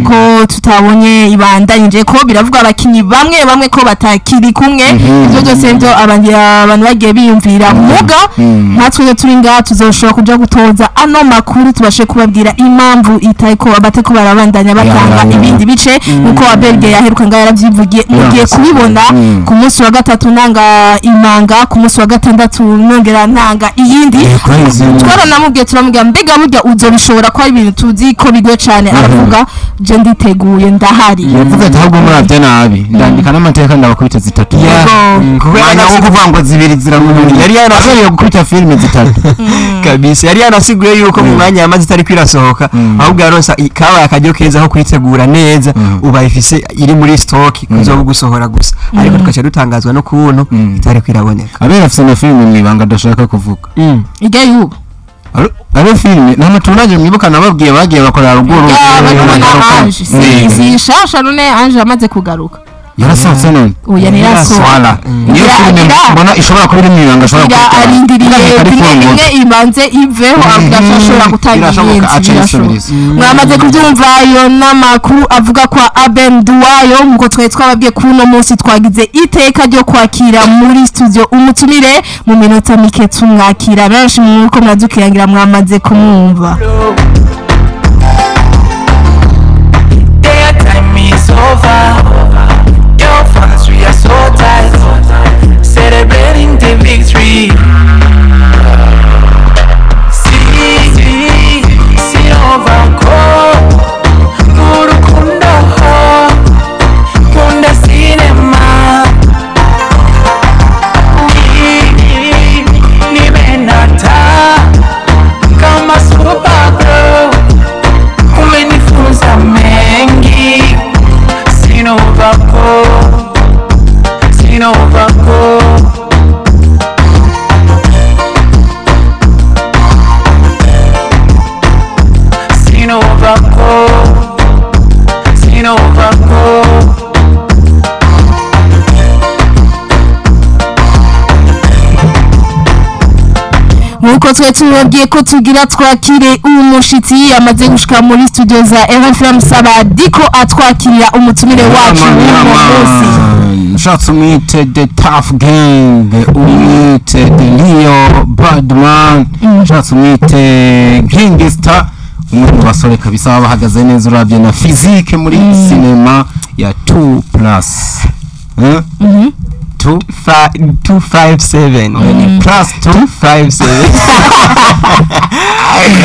S1: ko tutabonye ibandanyije ko biravuga abakinyi bamwe ko batakiri kumwe ibyo byose byo abantu bagiye biyumvira muga natwe turi ngaha tuzoshobora kuja gutoza ano makuru tubashe kubabwira impamvu itayiko abateko barabandanya batanga ibindi bice nuko Abelge yaheruka nga yaravyivugiye mugiye kubibona ku munsi wa gatatu nanga imanga ku munsi wa gatandatu nongera ntanga iyindi twaranamubwiye turamubwira mbega burya uzobishobora ko ari ibintu tuzi ko bigoye cyane aravuga je nditeguye ndahari
S3: yavuze ati ahubwo muravye nabi ndandika n'amateka ndabakubita zitatu kubera wo kuvangwa zibiri ziramubiri yari yarashoboye gukubita filme zitatu
S2: kabisa yari yanasiguye yuko mu mwanya yamaze itari kwirasohoka ahubwo yaronsa kaba akajyo keza aho kwitegura neza uba ifise iri muri stock kuzo gusohora gusa ariko tukaca dutangazwa no kubuntu itari kwiraboneka
S3: abera afise na filme mwibanga dashaka kuvuga
S1: ijya yuba
S3: ari filme nta tunaje mwibuka nababwiye bagiye bakora ruguru
S1: si shasha none Ange amaze kugaruka
S3: yarasohotse none
S1: oya ni
S3: yaswala niyo filme mbona ishobora kuba iri mwibanga ashobora
S1: kuba arindiriye ibanze iveho agashobora gutanga ibindi mwamaze kubyumva yo namakuru avuga kwa Abel Nduwayo muko twe twababwiye kuno munsi twagize iteka ryo kwakira muri studio umutumire mu minota mike tumwakira benshi muko mwadukirangira mwamaze kumwumva
S4: Fans, we are so tight, celebrating the victory. See over Murukunda Kunda cinema. Nimenata kama supergirl, umenifunza mengi. Sinovako
S1: nuko twe tumubwiye ko tugira twakire umushitsi amaze gushika muri studio za RFM saba diko atwakirira umutumire wacu
S3: nshatse umwite the tough gang umwite the Leo Badman nshatse umwite Gangster umwe mu basore kabisa baba bahagaze neza uravye na physique muri cinema ya 2+.
S2: 257
S3: plus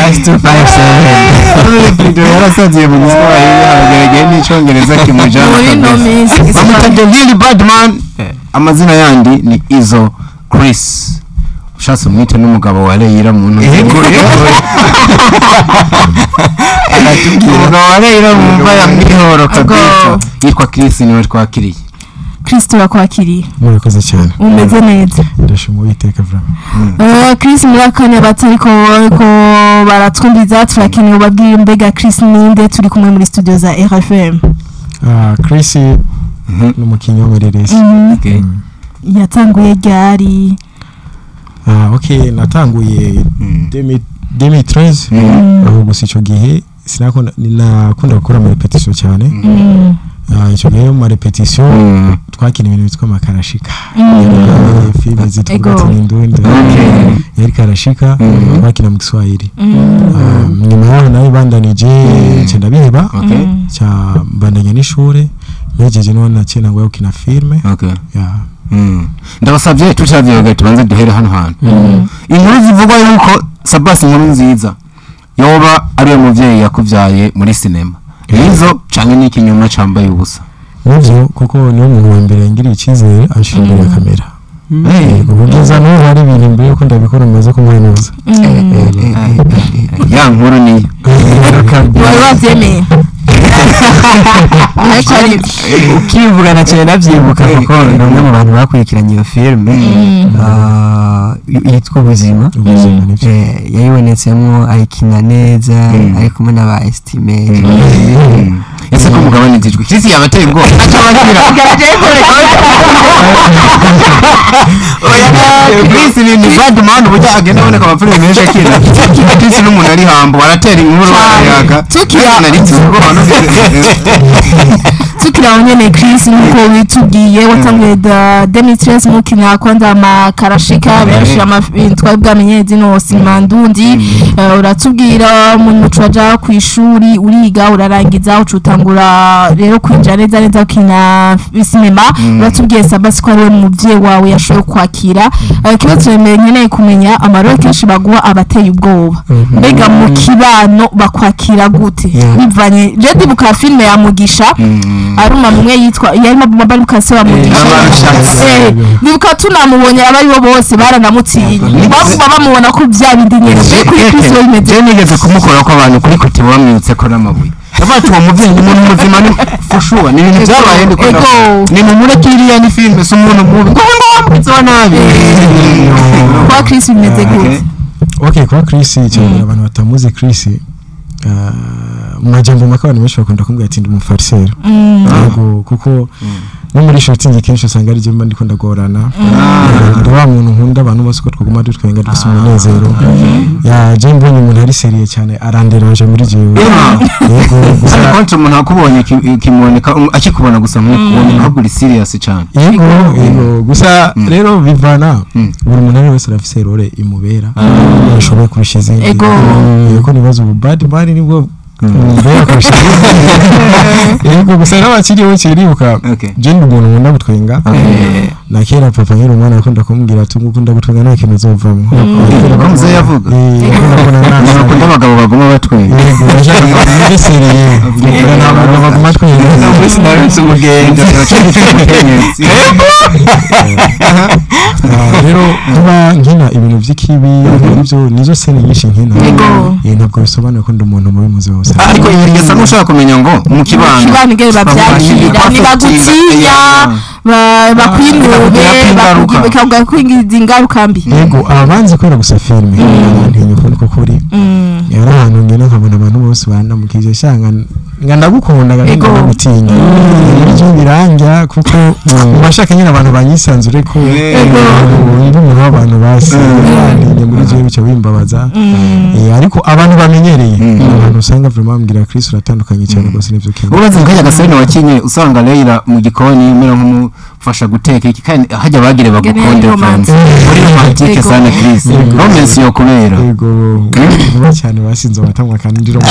S3: 257 video yarasaziye mu Kiswahili abagerageye n'icyongereza kimujana bamwita The Leo Badman amazina yandi ni Izo Chris ushatse umwite n'umugabo wa Leila muntu umugabo wa Leila mu mva ya Mihoro kabisa yitwa Chris niwe twakiriye
S1: Kristo bakwakiriye
S5: murakoze cyane
S1: umeze neza
S5: ndashima Uwiteka vraiment
S1: Chris murakanya batariko baratwumbiza turakeneye babwiye mbega Chris ninde turi kumwe muri studio za RFM
S5: Chris n'umukinyi w'amareresi
S1: yatanguye ryari
S5: okay natanguye 2013 aho gusa ico gihe sinakunda gukora ama repetition cyane icyo gihe mu repetition twakina ibintu bitwa makarashika filme zitwa Tindundi yari karashika twakina mu Kiswahili nyuma yaho nayo bandanije cyenda biheba cya bandanya n'ishure mpejeje no nakina ngo ukina filme
S3: okay
S5: yeah
S3: ndabasabye tucavyoge tubanze duhere hano inkuru zivugwa yuko Sabasi inkuru nziza yoba ari umuvyeyi yakuvyaye muri sinema nizo canke n'ikinyoma cambaye ubusa
S5: nivyo kuko niwe muntu wa mbere ngiriye icyizere ashimira kamera kugeza n'ubu hari ibintu mbere yuko ndabikora maze kumwenuza
S3: ya nkuru niyo
S1: wari wabyemeye
S2: ukivugana cyane navyibuka kuko ni umwe mu bantu bakurikiranye iyo filme yitwa ubuzima yayibonetsemo ayikina neza ari kumwe n'aba estimate
S3: ese ko mugabane ijwi Chris yabateye ubwo Chris ni bad man burya agenda aboneka amafilime menshi akina Chris n'umuntu ari hambo baratera inkuru barayaga
S1: tukira nyene Chris nuko witubwiye watangiye Demetrius mukina kwanda makarashika benshi amafintwa bwamenye zino simandundi uratubwira mu muco waja ku ishuri uriga urarangiza ucutangura rero kwinjira neza ukina sinema uratubwiye Sabasi ko ari umuvyeyi wawe yashoye kwakira kibazo nyene kumenya amarore kenshi baguha abateye ubwoba mbega mu kibano bakwakira gute bivanye je ndibuka filme ya Mugisha aruma mumwe yitwa yarimo mabari kase wa Mugisha ndibuka tunamubonye abari bo bose baranamutiye bavuga bamubona ko byabindi nyene kuri Chris wimeze
S3: nigeze kumukora ko abantu kuri kuti bamwitse ko n'amabuye abatu umuvyeyi umuntu muzima ni fushuwa ni ibintu byabaye ndiko ni mu murekiriya ni filme so umuntu mubi ko ngomba nabi
S1: kwa Chris wimeze gute
S5: okay kwa Chris cyane abantu batamuzi Chris majambo makabani benshi bakunda kumbwira ati ndi umufarisero yego kuko no muri shooting kenshi usanga ari je mba ndiko ndagorana ndi wa muntu nkunda abantu bose ko twaguma dutwenga dufite umunezero ya je mbonye umuntu ari seriye cyane aranderanje muri jewe
S3: yego gusa kontra umuntu akubonye kimoneka akikubona gusa nk'ukubona ahubwo uri serious cyane
S5: yego gusa rero bivana buri muntu wese arafise role imubera ashoboye kurushiza yego nibazo bad bad nibwo yego gusa n'abakiri bo kiribuka je ndi umuntu nkunda gutwenga na kera papa nkiri umwana akunda kumbwira ati ngukunda gutwenga nta kintu uzovamo
S3: bamuze yavuga nakunda abagabo baguma batwenga
S5: yego seriye ntabwo baguma twenga
S3: wese narenze umugenda
S5: rero kuba nkina ibintu by'ikibi nibyo nizo sene nyinshi nkina ntabwo bisobanuye ko ndi umuntu mubi muzi wose
S3: ariko yigeza nushaka kumenya ngo mu kibano
S1: ngere babyakira nibagutinya bakwinube bakavuga kwingiza ingaruka mbi
S5: yego abanze kwera gusa filme ntinyo ko kuri yari ahantu ngena nkabona abantu bose banamukije cyanga ndagukunda gutinya ibyo biranga kuko bashaka nyine abantu banyisanzure ko ndi umuntu w'abantu basi ntinyo muri je bice bimbabaza ariko abantu bamenyereye abantu usanga vraiment bambwira Chris uratandukanye cyane rwose nivyo kintu
S3: ubaze nkajya gasene wakinye usanga Leila mu gikoni mera nk'umufasha guteka iki kandi hajya bagire bagukonde France muri romantique sana Chris romance yo kubera
S5: yego vuba cyane basinze batamwa kandi ndiro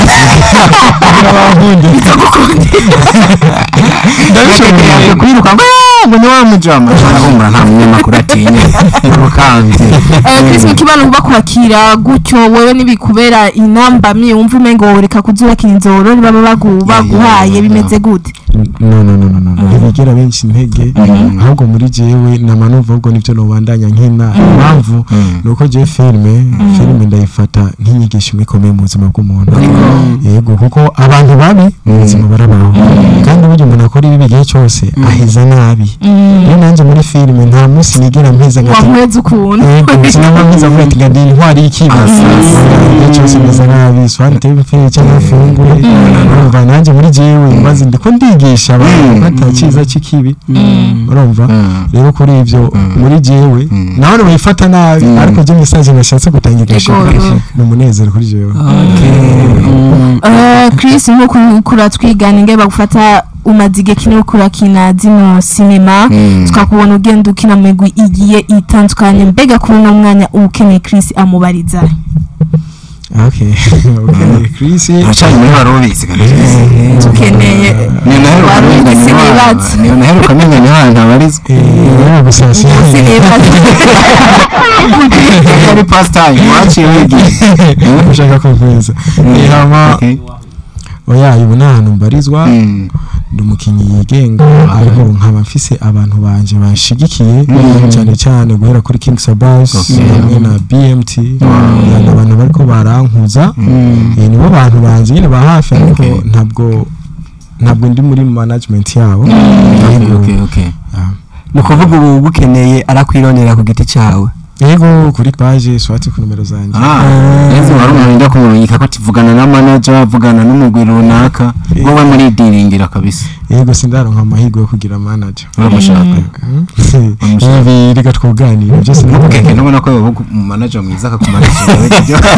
S3: ndabishobora kwiruka ngo ni wa mujama arahumura nta munyamakuru atinya kandi
S1: Chris mukibano bakwakira gutyo wewe nibikubera inamba mi umva umengo reka kuzubaka inzoro baba baguhaye bimeze gute
S5: no bigera benshi intege ahubwo muri jewe namanuva ubwo nivyo nobandanya nkina impamvu nuko je filme ndayifata nk'inyigisho ikomeye mu buzima bw'umuntu yego kuko abantu babi mu buzima barabaho kandi buryo umuntu akora ibi gihe cyose aheza nabi iyo nanje muri filme nta munsi nigera mpeza
S1: wahweze ukuntu
S5: sinaba mpeza muri ati ngandi intwari y'ikibasa igihe cyose mpeza nabi swari tebe filme cyangwa fungure urumva nanje muri jewe maze ndiko ndigisha abantu batakiza cy'ikibi urumva rero kuri ivyo muri jewe naho bayifata nabi ariko je message nashatse gutangigisha ni umunezero kuri jewe
S1: Chris nko kuratwigana nge bagufata umazige kino kurakina zino sinema tukakubona ugenda ukina migwi igiye itandukanye mbega kuri no mwanya ukene Chris amubariza
S5: okay Chris
S3: aracari muri barobisi
S1: tukeneye
S3: niyo naheruka menya ahantu abarizwa
S5: gusa
S3: ari pastime waciye wigiye
S5: ushaka kumveza hama oya ubu n'ahantu mbarizwa ndi umukinnyi yigenga ariko nkaba mfise abantu banje bashigikiye cyane cyane guhera kuri King Sabas hamwe na BMT abantu bariko barankuza nibo bantu banje nyine ba hafi ariko ntabwo ndi muri management yabo.
S3: Okay
S2: mu kuvuga ubu gukeneye arakwironera ku giti cyawe
S5: yego kuri page swati ku numero zanje
S3: nzi warumunda kumurika ko tivugana na manager vugana n'umugwi runaka wowe muri dealingira kabisa
S5: yego sindaronka amahigo yo kugira manager
S3: uramushaka
S5: ibi reka twoganira byose
S3: n'ubwenge nubona ko manager mwiza akakumanagera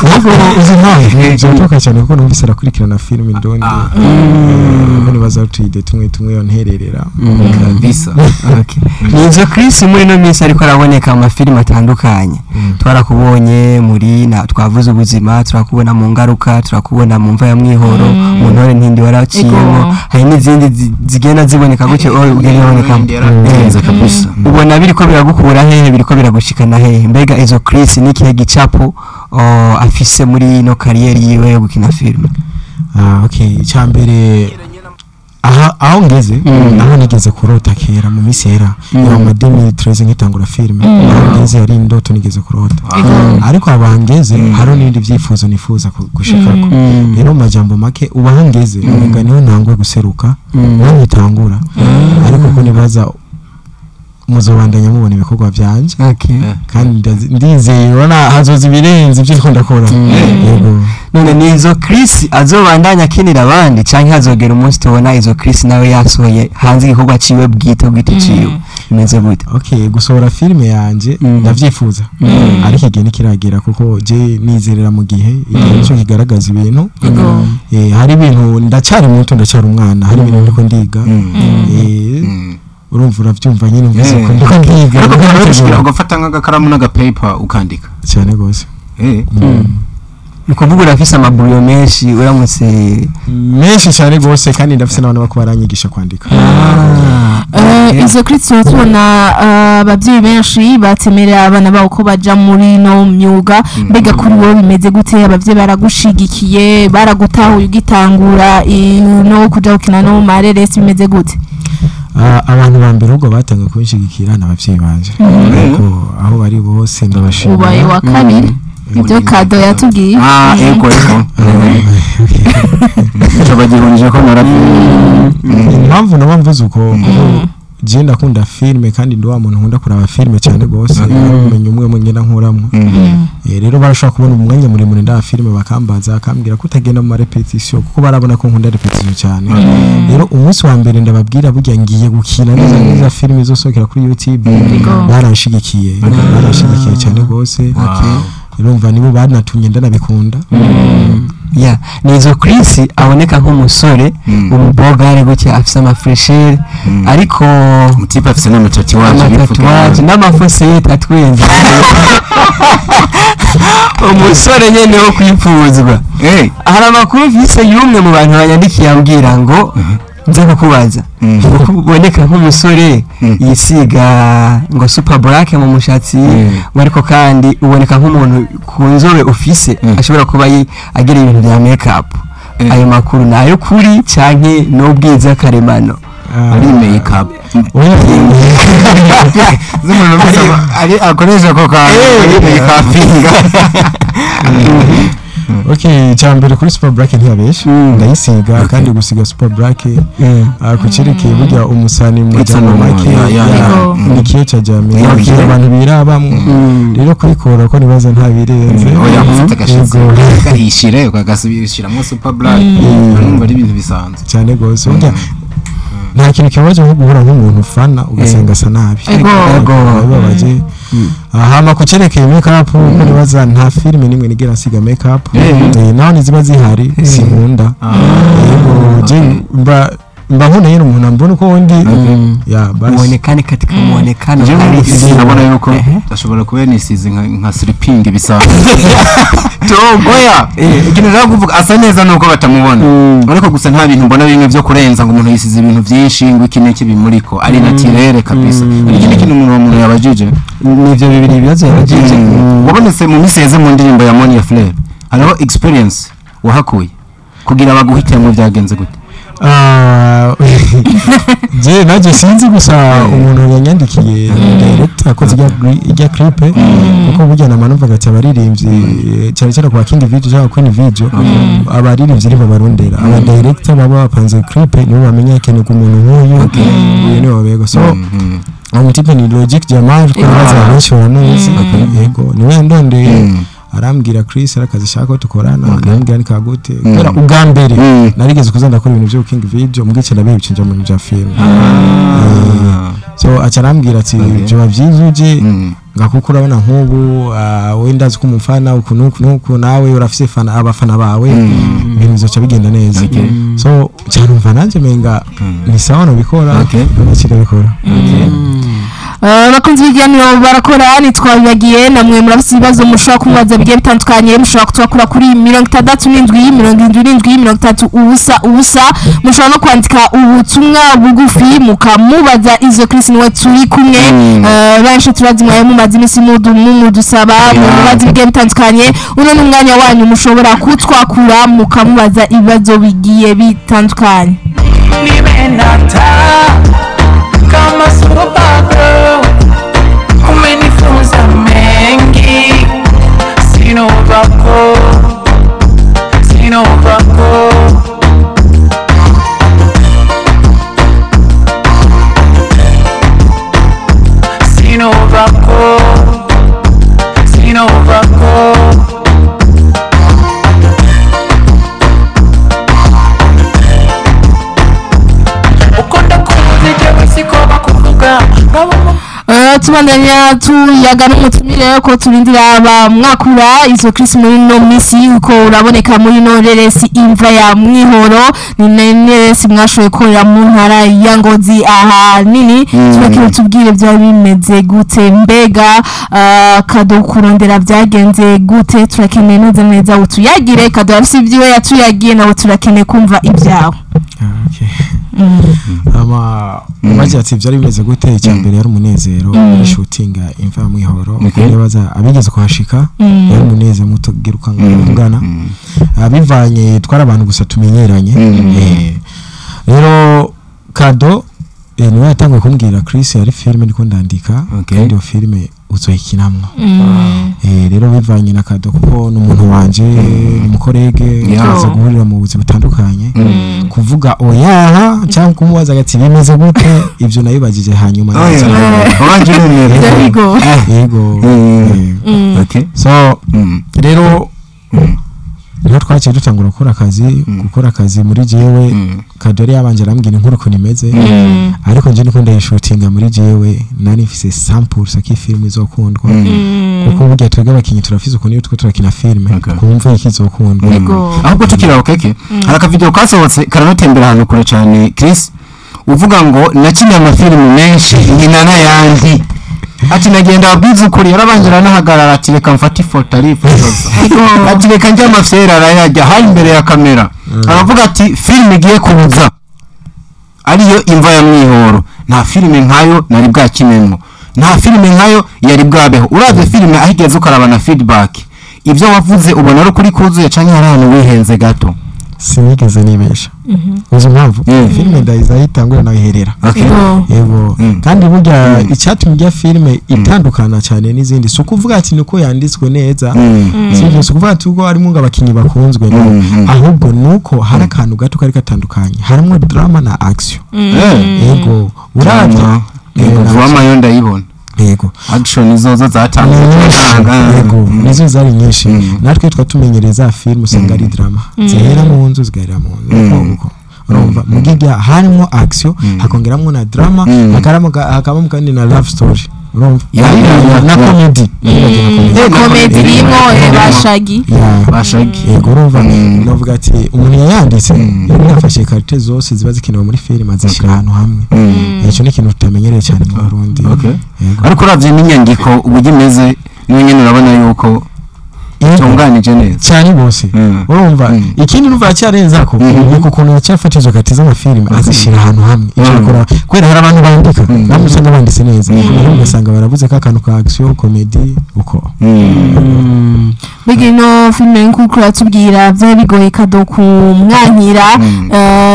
S5: yego uzi ntahe nzotoka cyane kuko numvise arakurikirana film Ndondi none bazatuide tumwe yonhererera
S3: kabisa.
S2: nizo Chris muri no minsi ariko araboneka amafilm atandukanye twarakubonye muri na twavuze ubuzima turakubona mu ngaruka turakubona mu mva ya mwihoro mu ntore ntindi waraciyemo hari n'izindi zigenda ziboneka gutyo ugeneboneka
S3: neza kabisa
S2: ubona biriko biragukura hehe biriko biragushikana hehe mbega izo Chris nikihe gicapo afise muri no career yiwe yo gukina film
S5: okay cyambere aho ngeze aho nigeze kurota kera mu misera ya mademi 13 nkitangura filme aho ngeze yari indoto nigeze kurota ariko abangeze haro n'ibindi byifuzo nifuza gushikako rero majambo make ubahangeze ngo niho ntangwe guseruka nitangura ariko ko nibaza muzobandanya mubona ibikorwa byanje kandi ndizeye ubona hazoza ibirenze ibyo nkunda kora yego
S2: none nizo Chris azobandanya kinira abandi canke hazogera umunsi tubona izo Chris nawe yasohoye hanze igikorwa ciwe bwite ciwe neze gute
S5: okay gusohora filme yanje ndavyifuza ariko igihe nikiragera kuko je nizerera mu gihe cyo kigaragaza ibintu hari ibintu ndacyari muto ndacyari umwana hari ibintu ndiko ndiga urumva uravyumva nyine mvuze ko ndiko ndiga
S3: ugafata nk'agakaramu n'agapaper ukandika
S5: cyane gose
S2: nukuvuga urafise amabuyo menshi uramutse
S5: menshi cyane gose kandi ndafise n'abantu bako baranyigisha kwandika
S1: izo Kristo tubona abavyeyi benshi batemerera abana babo ko baja muri no myuga mbega kuri wowe bimeze gute abavyeyi baragushigikiye baragutahuye ugitangura no kuja gukina no mareresi bimeze gute
S5: abantu bambere ubwo batanga kubishigikira n'abavyeyi banje ariko aho bari bose ndabashimira
S1: ubaye wa kabiri ibyo kado yatubwiye
S3: ego cyo bagihunije ko
S5: impamvu naba mvuze uko je ndakunda filme kandi ndi wa muntu nkunda kuraba filme cyane gose umenye umwe ngenda nkuramwe rero barashaka kubona umwanya muri nda filme bakambaza akambwira ko utagenda mu repetition kuko barabona ko nkunda repetition cyane rero umunsi wa mbere ndababwira burya ngiye gukina neza filme zosokera kuri YouTube barashigikiye cyane gose urumva nibo banatumye ndanabikunda
S2: nizo Chris aboneka nk'umusore umubogare gutya afise amafresher ariko
S3: mutipa afise n'amatatuwaje
S2: n'amafose atwenze umusore nyene wo kwipfuzwa hari amakuru vise yumwe mu bantu banyandikiye ambwira ngo nze kukubaza uboneka nk'umusore yisiga ngo super black mu mushatsi ariko kandi uboneka nk'umuntu ku nzobe ufise ashobora kuba agira ibintu bya makeup ayo makuru nayo kuri canke n'ubwiza karemano
S3: ari makeup ari akoresha ko ka makeup
S5: okay cyambere kuri super black ntiyabesha ndayisiga kandi gusiga super black kucerekeye burya umusani mu jana make nikiye cyajame abantu birabamwe rero kurikora ko nibaza nta birenze
S3: oya gufata gashize kahishire ukagasubirishiramo super black numva ari ibintu bisanzwe
S5: cyane gose burya nta kintu kibaje nko guhura nk'umuntu ufana ugasanga asa nabi babaje hama kucerekeye makeup ko nibaza nta filme nimwe nigera nsiga makeup naho niziba zihari sinkunda yego je mba mba nkunda umuntu ambona uko undi ya basi
S2: muonekane katika muonekano
S3: halisi. Nabona yuko ashobora kuba nisize nka sleeping bisanzwe togoya ikintu rero kuvuga asa neza nuko batamubona ariko gusa nta bintu mbona bimwe byo kurenza ngo umuntu yisize ibintu byinshi ngo ikine kibimuriko ari naturel kabisa. Ikindi kintu umuntu yabajije
S2: nivyo bibiri bibazo yabajije
S3: wabonetse mu miseze mu ndirimbo ya Monia Fleur hariho experience wahakuye kugira baguhitemo byagenze gute?
S5: je naje sinzi gusa umuntu yanyandikiye direct akoze ijya clip kuko burya na manumva gati abaririmbyi cyane cyane kwa King Video cyangwa Queen Video abaririmbyi riba barondera aba director baba bapanze clip nibo bamenya ikintu ku muntu nk'uyu uyu ni wabego so amutipe ni Logic Jamal ko baza benshi baranuzi yego niwe ndondeye arambwira Chris arakazi shaka tukorana arambwira ni kagute kera ugambere narigeze kuzanda kora ibintu byo King Video mwice nabe bicinja mu bya film so acarambwira ati byo bavyizuje ngakukura bana nk'ubu wenda zo kumufana ukunuku nawe urafise fana abafana bawe ibintu bizoca bigenda neza so cyarumva nanje menga ni sawa no bikora bakira bikora
S1: bakunze ibiganiro barakora nitwabibagiye namwe murafise ibibazo mushobora kumubaza bigiye bitandukanye mushobora kutwakura kuri 67 ubusa mushobora no kwandika ubutumwa bugufi mukamubaza izo Chris niwe turi kumwe benshi turazi mwaye mumazi imisi mudusaba mubaza bigiye bitandukanye uno n'umwanya wanyu mushobora kutwakura mukamubaza ibibazo bigiye bitandukanye
S4: kama sababu umenifunza mengi sino vako
S1: tubandanya tuyaga n'umutumire ko turindira mwakura izo Chris muri no misi uko uraboneka muri no reresi imva ya mwihoro ni neresi mwashoye korera mu ntara ya Ngozi aha nini tubakira tubwire bya bimeze gute mbega kado kurondera byagenze gute turakeneye neza utuyagire kado afise ibyiwe yatuyagiye nawe turakeneye kumva ibyawe.
S5: Okay. Maji ati byari bimeze gute cyambere yari umunezero shooting imva mwihoro yabaza abigeze kuhashika yari umunezero mutogiruka ngana abivanye twara abantu gusa tumenyeranye rero kado niwe yatangwe kumbwira Chris yari filme ndiko ndandika kandi iyo filme uzoyikinamwo rero bivanye na kado kuko n'umuntu wanje umukorege yaza guhurira mu buzima butandukanye kuvuga oya cyangwa kumubaza agati bimeze gute ibyo nabibagije hanyuma yego okay so rero niho twaciye dutangura gukora akazi muri jewe kadori yabanje arambwira inkuru ko nimeze ariko nje niko ndayishutinga muri jewe nari mfise sample saki film izokundwa kuko burya twebwe abakinyi turafise uko niyo turakina film kumva ikizokundwa
S3: ahubwo tukira okeke haraka video kasohotse karanotembera hano kure cyane Chris uvuga ngo nakina amafilm menshi nkina n'ayandi ati nagenda abwiza ukuri yarabangira nahagarara ati reka mfate ifoto arifotoza ati reka njya amafyera arayajya hari imbere ya kamera aravuga ati film igiye kuza ariyo imva ya mwihoro nta filime nkayo nari bwakinemo nta filime nkayo yari bwabeho uraze filime ahigeze ukarabana feedback ibyo wavuze ubona ari kuri kuzuye canke harano wihenze gato
S5: sinigeze nibesha uzi mpamvu filime ndayiza yitangura nayiherera yego kandi burya icyatumye ya filime itandukana cyane n'izindi so kuvuga ati niko yanditswe neza sivyo so kuvuga ati ugo arimo ngabakinyi bakunzwe ahubwo nuko hari akantu gato kari katandukanye harimo drama na action yego uravye
S3: drama yo ndayibona
S5: yego
S3: action izozo zatanga
S5: yego nizo zari nyinshi natwe twatumenyereza film usanga ari drama zihera mu nzu zigarira mu nzu urumva mugiga harimo action hakongeramo na drama hakabamo kandi na love story urumva na comedy
S1: comedy irimo bashagi
S5: yego urumva novuga ati umuntu yanditse yafashe karite zose ziba zikenewe muri film azishira ahantu hamwe icyo ni ikintu tutamenyereye cyane mu Burundi
S3: ariko uravye n'inyandiko uburyo imeze niyo nyene urabona yuko tunganije neza
S5: cyane bose urumva ikindi nuva cyarenza ko nuko ukuntu yacyafatizo katiza amafilm azishira ahantu hamwe icyo gukora kwera hari abantu bandika namusanga banditse neza ugasanga baravuze ka kantu ka action comedy uko
S1: bigino filme nkuko yatubwira byari bigoye kado kumwanyira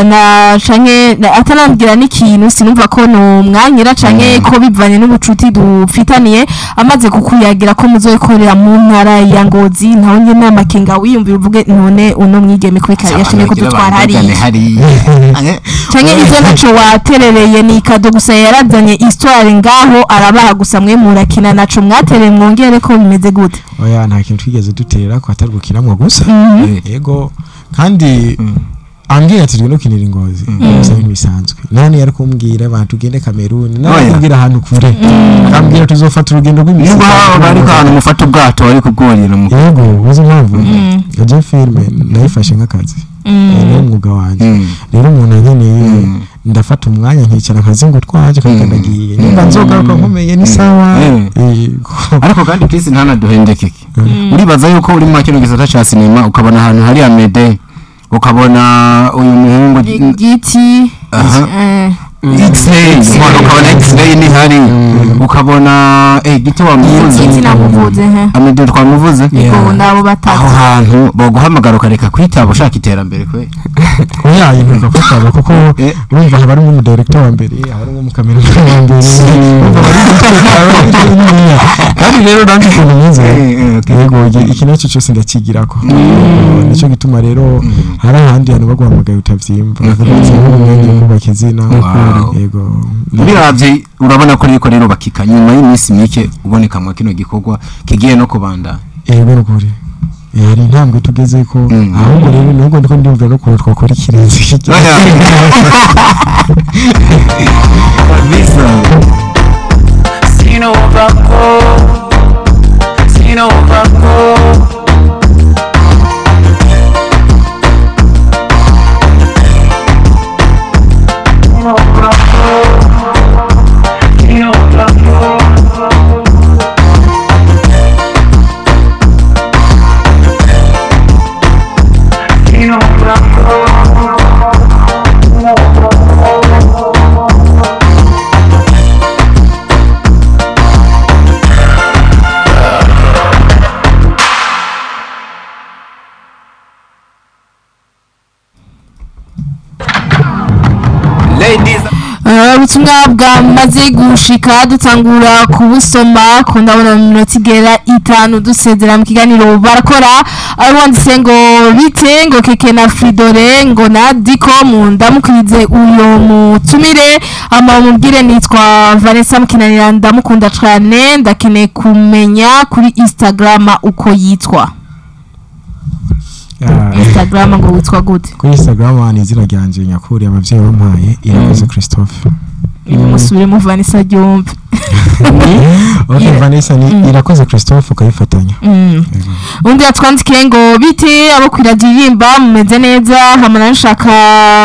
S1: na canke atanambwira n'ikintu sinumva ko no mwanyira canke ko bivanye n'ubucuti dufitaniye amaze kukuyagira ko muzoyikorera mu ntara ya Ngozi ntaho nyine amakenga wiyumvira uvuge none uno mwigeme kwika yashimye ko dutwara hari canke izo naco waterereye ni kado gusa yarazanye histoire ngaho arabaha gusa mwe murakina naco mwatereye mwongere ko bimeze gute
S5: oya nta kintu twigeze dutera ko atari gukinamwa gusa yego kandi ambwira ati no kinira Ngozi gusa ibintu bisanzwe nani yari kumbwira abantu gende Cameroon nani kumbwira ahantu kure akambwira tuzofata urugendo rw'imisi
S3: niba bari ko ahantu mufata ubwato bari kugorira mu
S5: yego uzi mpamvu iyo filme nayifashe nk'akazi ni umwuga wanjye rero umuntu ankeneye ndafata umwanya nkicara nkazingo twaje kandagiye nimba nzogaruka nkomeye ni sawa
S3: ariko kandi Chris ntanaduhendeke uribaza yuko uri mu kino gisata ca cinema ukabona ahantu hari Amede ukabona uyu muhungu
S1: giti
S3: X-ray ukabona X-ray ni hari ukabona giti wa muvuze
S1: giti namuvuze
S3: Amede twamuvuze
S1: yego nabo batatu
S3: aho hantu boguhamagara ukareka kwitaba ushaka iterambere kwe
S5: oya yinuka kwitaba kuko urumva habari mu director wa mbere habari mu kamera wa mbere kandi rero ndandi kuntu nyize yego ikintu cyo cyose ndakigirako nico gituma rero hari ahandi hantu baguhamagaye utavyimva uvuga kubaka izina yego
S3: biravye urabona ko riko rero bakika nyuma y'imisi mike uboneka mu kino gikorwa kigiye no kubanda
S5: yego nukuri yari intambwe tugeze ko ahubwo rero nuko ndiko ndumva no ko twakora ikirenze
S4: Sino vako
S1: ubutumwa bwamaze gushika dutangura kubusoma ko ndabona mu minota igera 5 dusezera mu kiganiro barakora abanditse ngo bite ngo keke na Fridore ngo na Diko mu ndamukirize uyo mutumire amamubwire nitwa Vanessa Mukinanira ndamukunda cyane ndakene kumenya kuri Instagram uko yitwa Instagram ngo witwa gute
S5: kuri Instagram ni izina ryanje nyakuri abavyeyi bampaye Irakoze Christophe
S1: musubire mu Vanessa Jombe
S5: okay Vanessa ni Irakoze Christophe ukayifatanya
S1: undi atwandikiye ngo bite abo kwiradirimba mumeze neza hamana nshaka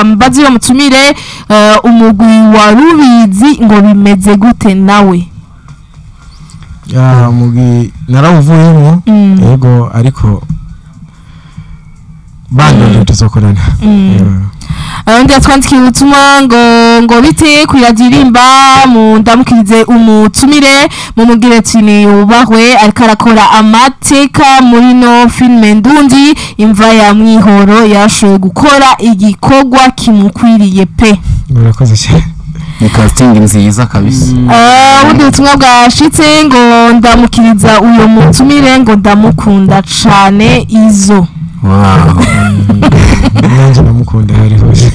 S1: mbazi yo mutumire umugwi wa Rubizi ngo bimeze gute nawe
S5: umugwi narawuvuyemo yego ariko bando tuzokorana
S1: undi atwandikiye ubutumwa ngo bite kwiradirimba mu ndamukirize umutumire mu mugire tini ubahwe ariko arakora amateka muri no filme ndundi imva ya mwihoro yashoye gukora igikorwa kimukwiriye pe
S5: murakoze cyane
S3: ni casting nziza kabisa
S1: ubundi butumwa bwashitse ngo ndamukiriza uyo mutumire ngo ndamukunda cane izo
S3: wow
S5: nanjye namukunda hari hose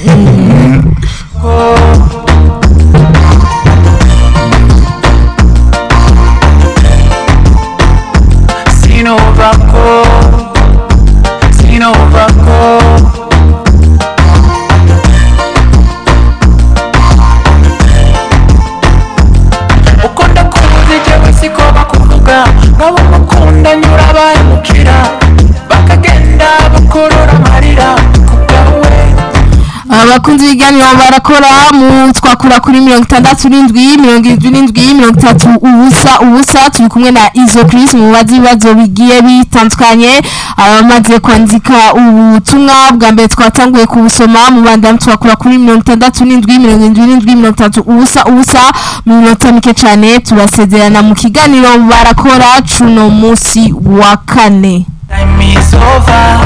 S4: Sino vako ukonda kuzi je
S1: abakunzi b'ibiganiro barakora mu twakura kuri 67 ubusa turi kumwe na Izo Chris mu bibazo bigiye bitandukanye abamaze kwandika ubutumwa bwa mbere twatanguye kubusoma mu banda twakura kuri 67 ubusa mu minota mike cyane tubasezerana mu kiganiro barakora cuno musi wa kane.
S4: Time is over.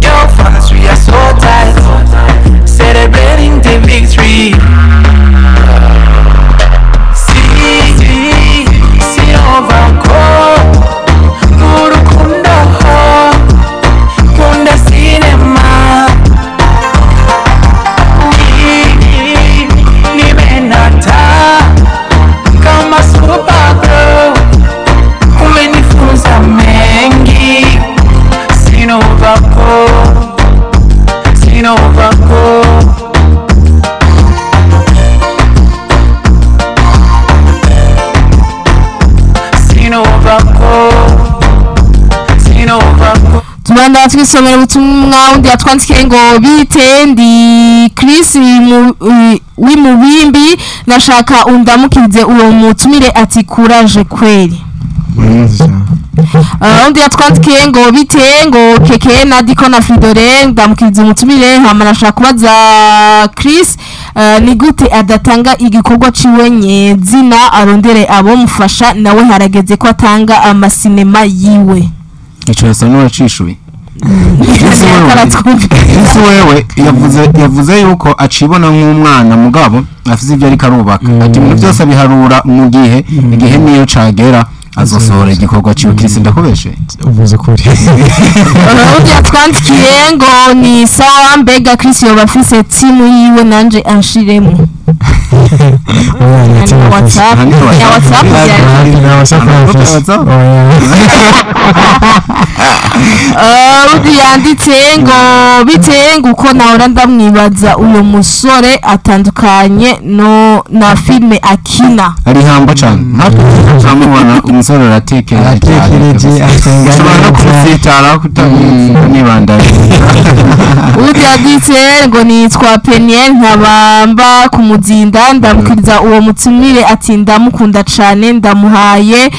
S4: Your fans, we are so tight. Celebrating the victory. See over. Murukunda ho. Kunda cinema. Nimenata. Kama supergirl. Umenifunza mengi. Sinovako.
S1: Tubanda twisomera ubutumwa undi yatwandikiye ngo bite ndi Chris w'imubimbi nashaka undamukirize uwo mutumire ati courage kweli. Undi yatwandikiye ngo bite ngo keke na Diko na Fridore ndamukirize umutumire hama nashaka kubaza Chris ni gute adatanga igikorwa ciwe nyezina arondere abo mufasha nawe harageze ko atanga amasinema yiwe.
S3: Ico yasa n'uwacishuye. Ese wewe yavuze yuko acibona nk'umwana mugabo afise ibyo ari karubaka ati ibintu byose biharura mu gihe niyo cagera azosohora igikorwa ciwe. Chris ndakubeshe
S5: uvuze kuri
S1: undi yatwandikiye ngo ni sawa mbega Chris yoba afise timu yiwe nanje anshiremo WhatsApp undi yanditse ngo bitenga uko nahora ndamwibaza uyu musore atandukanye no na filme akina
S3: ari hamba cyane ntamubona umusore aratekereje ashobora no kuzitara kutanibandanya.
S1: undi yanditse ngo nitwa Peniel nkabamba kumuzinda ndamukiriza uwo mutumire ati ndamukunda cyane ndamuhaye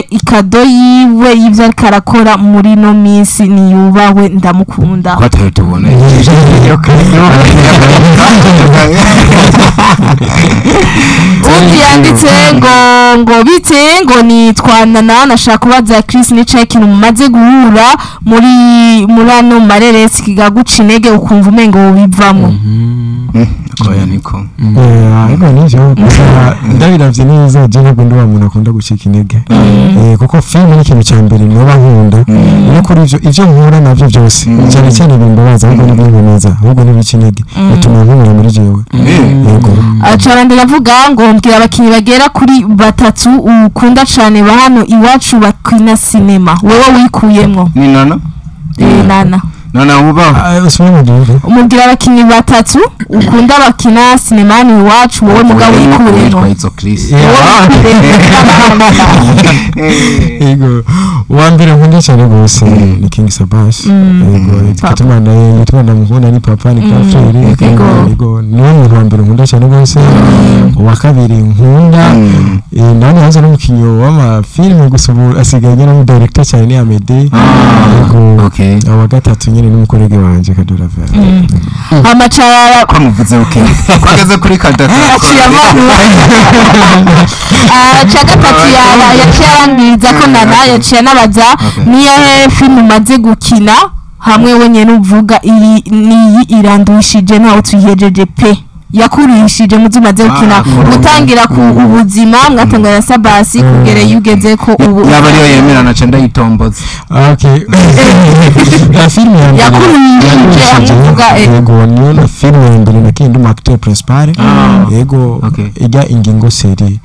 S1: ikado yiwe y'ivyo ariko arakora muri no minsi niyubawe ndamukunda.
S3: Ko atari tubona
S1: undi yanditse ngo bite ngo nitwanana nashaka kubaza Chris nicaye ikintu mumaze guhura muri ano mareresi kigaguca intege ukumva umengo bivamo.
S3: Koya niko
S5: ariko nivyo ndabiravye neza je ntabwo ndi wa muntu akunda gucika intege kuko film ni ikintu cya mbere niba nkunda no kuri ivyo nkura navyo byose cyane cyane bimbabaza ahubwo nibinkomeza ahubwo nibica intege bituma nkura muri jewe. Yego
S1: acara ndavuga ngo mbwira abakinyi bagera kuri 3 ukunda cyane ba hano iwacu bakina cinema wewe wikuyemwo.
S3: Ni Nana Nana uba
S1: umubwira abakinyi 3 ukunda bakina cinema ni iwacu wowe mugabo wikuyemwo.
S5: Yego wambere nkunda cyane gose ni King Sabash. Yego itumana mukunda ni papa ni kafiri. Yego niwe muntu wambere nkunda cyane gose. Wa kabiri nkunda nani hanze n'umukinyo w'ama film gusubura asigaye no director cyane ni Amede. Yego
S3: okay
S5: awa gatatu nyine n'umukorege wanje Kadura Vera.
S1: Amacara
S3: ko muvuze okay kwageze kuri Kadura
S1: gatatu yaciyarangiza ko Nana yaciye nabaza niyo film maze gukina hamwe wenye nuvuga iyi irandushije ntaho tuyihejeje pe yakurishije muzimaze gukina gutangira ku ubuzima mwatangana Sabasi kugere yugeze ko ubu
S3: yaba ariyo yemerana cenda yitomboza.
S5: Okay la film
S1: yakurishije amuvuga
S5: yego niyo na film yambere nakindi mu acteur principal yego ijya ingingo serie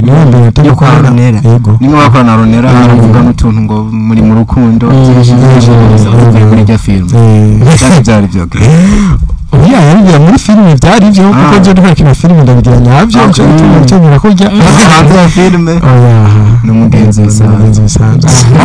S5: niyo mbere atari ko Ronera yego
S3: nimwe bakorana Ronera aravuga n'utuntu ngo muri mu rukundo muri rya film cyane byari byo
S5: oya yari muri filime byari byo kuko je ndiko kina filime ndabigira nyavyo cyo nyura kurya
S3: hanze ya filime
S5: oya
S3: ni umugenzi
S5: bisanzwe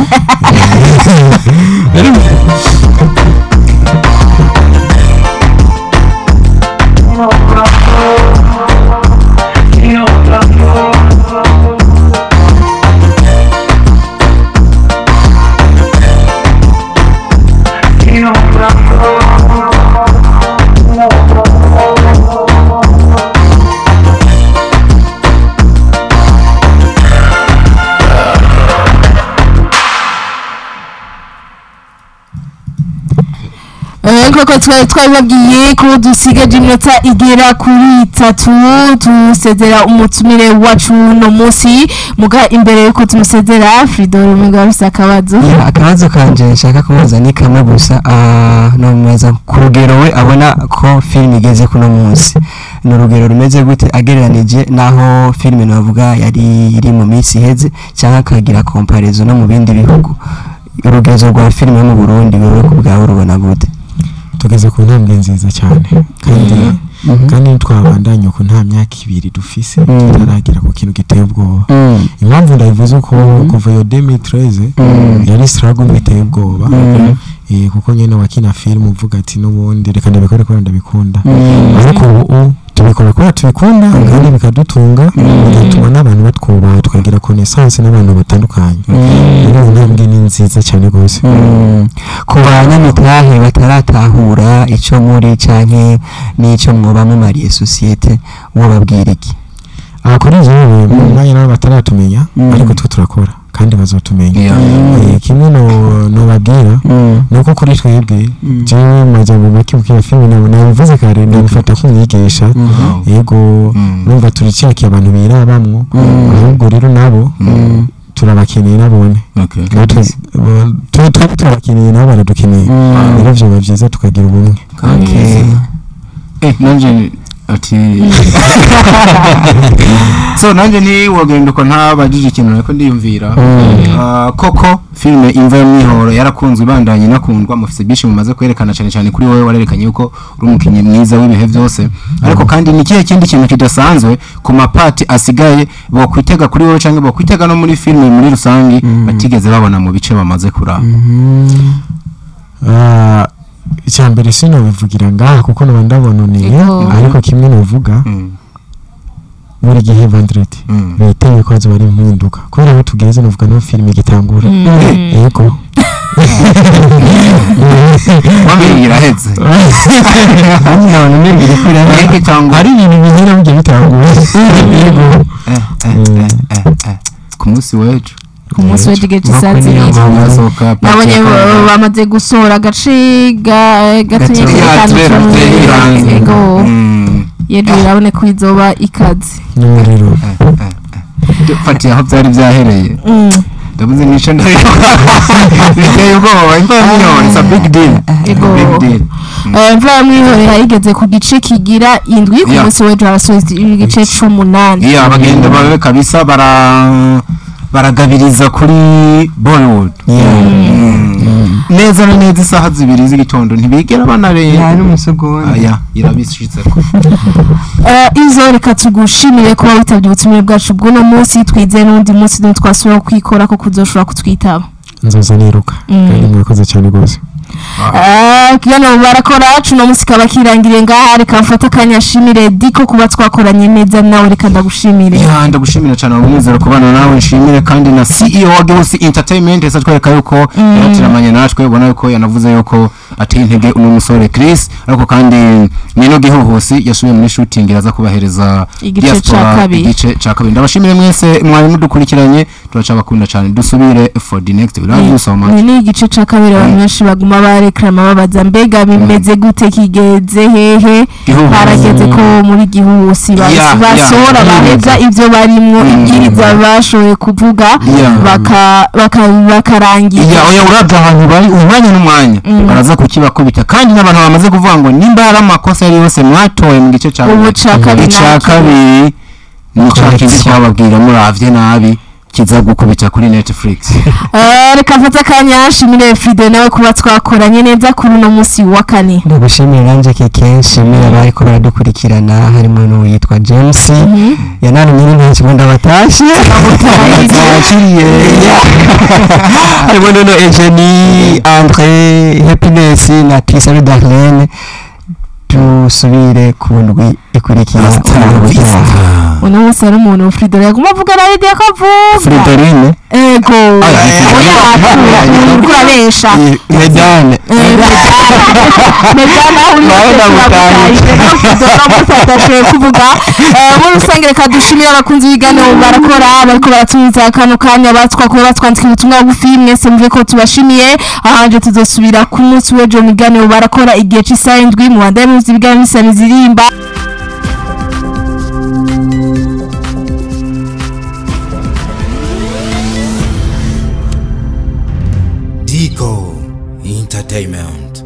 S1: nk'uko twabibabwiye ko dusigaje iminota igera kuri 3 tusezera umutumire wacu no munsi muga imbere yuko tumusezera Fridor Mugarusa akabazo
S2: kanje nshaka kumubaza ni kamwe gusa no meza ku rugero we abona ko film igeze kuno munsi no rugero rumeze gute agereranije naho film navuga yari iri mu minsi heze cyangwa kagira comparison no mu bindi bihugu urugezo rwa film yo mu Burundi wewe ku bwawe rubona gute
S5: tugeze ku ntambwe nziza cyane kandi twabandanye ko nta myaka ibiri dufise tutaragira ku kintu giteye ubwoba impamvu ndayivuze ko kuva yo 2013 yari struggle giteye ubwoba kuko nyene wakina film uvuga ati n'ubundi reka ndabikore ko ndabikunda ariko tubikora ko tubikunda kandi bikadutunga bigatuma n'abantu batwubaha tukagira connaissance n'abantu batandukanye rero ntambwe ni nziza cyane gose
S2: ku banyamitahe bataratahura ico muri canke n'ico mwoba mu mariye societe wobabwira iki
S5: kuri jewe mu mwanya nabo bataratumenya ariko twe turakora kandi bazotumenya kimwe no babwira nuko kuri twebwe jewe maze mu makibukira filime nabivuze kare ndabifata kumwigisha yego numva turicyaki abantu birabamwo ahubwo rero nabo turabakeneye nabone turabakeneye nabo baradukeneye rero vyo bavyiza tukagira ubumwe
S3: nanje ati so nanje ni wagenda ko ntabajije ikintu ariko ndiyumvira koko filme imva y'imihoro yarakunzwe bandanye nakundwa mufise bishi mumaze kwerekana cyane cyane kuri wowe warerekanye uko uri umukinyi mwiza w'ibihe byose ariko kandi ni kihe kindi kintu kidasanzwe ku mapati asigaye bo kwitega kuri wowe cyangwa bo kwitega no muri filme muri rusangi batigeze babona mu bice bamaze kuraba
S5: icyambere sino bivugira ngaha kuko no ndabona niye ariko kimwe novuga muri gihe vendredi biteye ko azobari impinduka kubera aho tugeze novuga no film igitangura yego
S3: wamwe iraheze
S2: none mbiri kuri
S3: yego cyangwa
S5: ari ibintu bihera mu gihe bitangura yego
S3: ku munsi wejo
S1: ku munsi w'igice cy'isatsi nabonye bamaze gusohora agace gatunye yego yego urabone ko izoba ikaze
S5: rero
S3: fatiye aho byari byahereye ndabuze nico biteye ubwoba imvano it's a big deal
S1: imvano mwihorera igeze ku gice kigira indwi ku munsi w'ejo harasohotse igice 18
S3: abagenda babe kabisa baragabiriza kuri Bollywood neza na neza isaha zibiri z'igitondo ntibigera banareye
S2: n'umusegonda
S3: irabishitse
S1: izo reka tugushimire kuba witabye ubutumire bwacu bw'uno munsi twize n'undi munsi twasubira kwikora ko kuzoshobora kutwitaba
S5: nzoza niruka kandi mwakoze cyane gose
S1: kiyano barakora cuno munsi kaba kirangire ngaha reka mfata kanyashimire diko kuba twakoranye neza nawe reka ndagushimire
S3: ndagushimira cyane umwizero kubana nawe nshimire kandi na CEO wa Ghost Entertainment esa twereka yuko yaratiramanye natwe ubona yuko yanavuze yuko ateye intege uno musore Chris ariko kandi nino gihuhusi yasubiye muri shooting iraza kubahereza
S1: igice
S3: ca kabiri ndabashimire mwese mwari mudukurikiranye turacabakunda cyane dusubire for the next we love you so much
S1: ni igice ca kabiri abantu benshi baguma barekrama babaza mbega bimeze gute kigeze hehe harageze ko muri gihuhusi basora baheza ivyo barimwo ibwiriza bashoye kuvuga bakarangira
S3: oya uravye ahantu bari umwanya n'umwanya baraza kukibakubita kandi n'abantu bamaze kuvuga ngo nimba ari amakosa yari yose mwatoye mu gice ca kabiri ni ca kindi twababwira muravye nabi kiza gukubita kuri Netflix.
S1: Reka mfata akanya nshimire Fride nawe kuba twakoranye neza kuri uno munsi wa kane.
S2: Ndagushimira nanje kenshi mira bariko baradukurikirana harimo n'uwitwa James yananumye n'intenshi ngo ndabatashe
S3: Yakiriye.
S2: harimo n'uno Eugenie André Happiness na Tisa Darlene tusubire ku ndwi ikurikira
S1: uno munsi ari umuntu Fride yaguma avuga na idea kavuga
S3: Fridorine.
S1: ego kurabesha
S2: Medane
S1: kuvuga muri rusange reka dushimire abakunzi b'ibiganiro barakora bariko baratumiza kano kanya batwakora batwandika ubutumwa bugufi mwese mvuye ko tubashimiye ahanje tuzosubira ku munsi w'ejo mu biganiro barakora igihe cy'isaha 7 mu bandi mu biganiro bisani zirimba
S6: Dico Entertainment.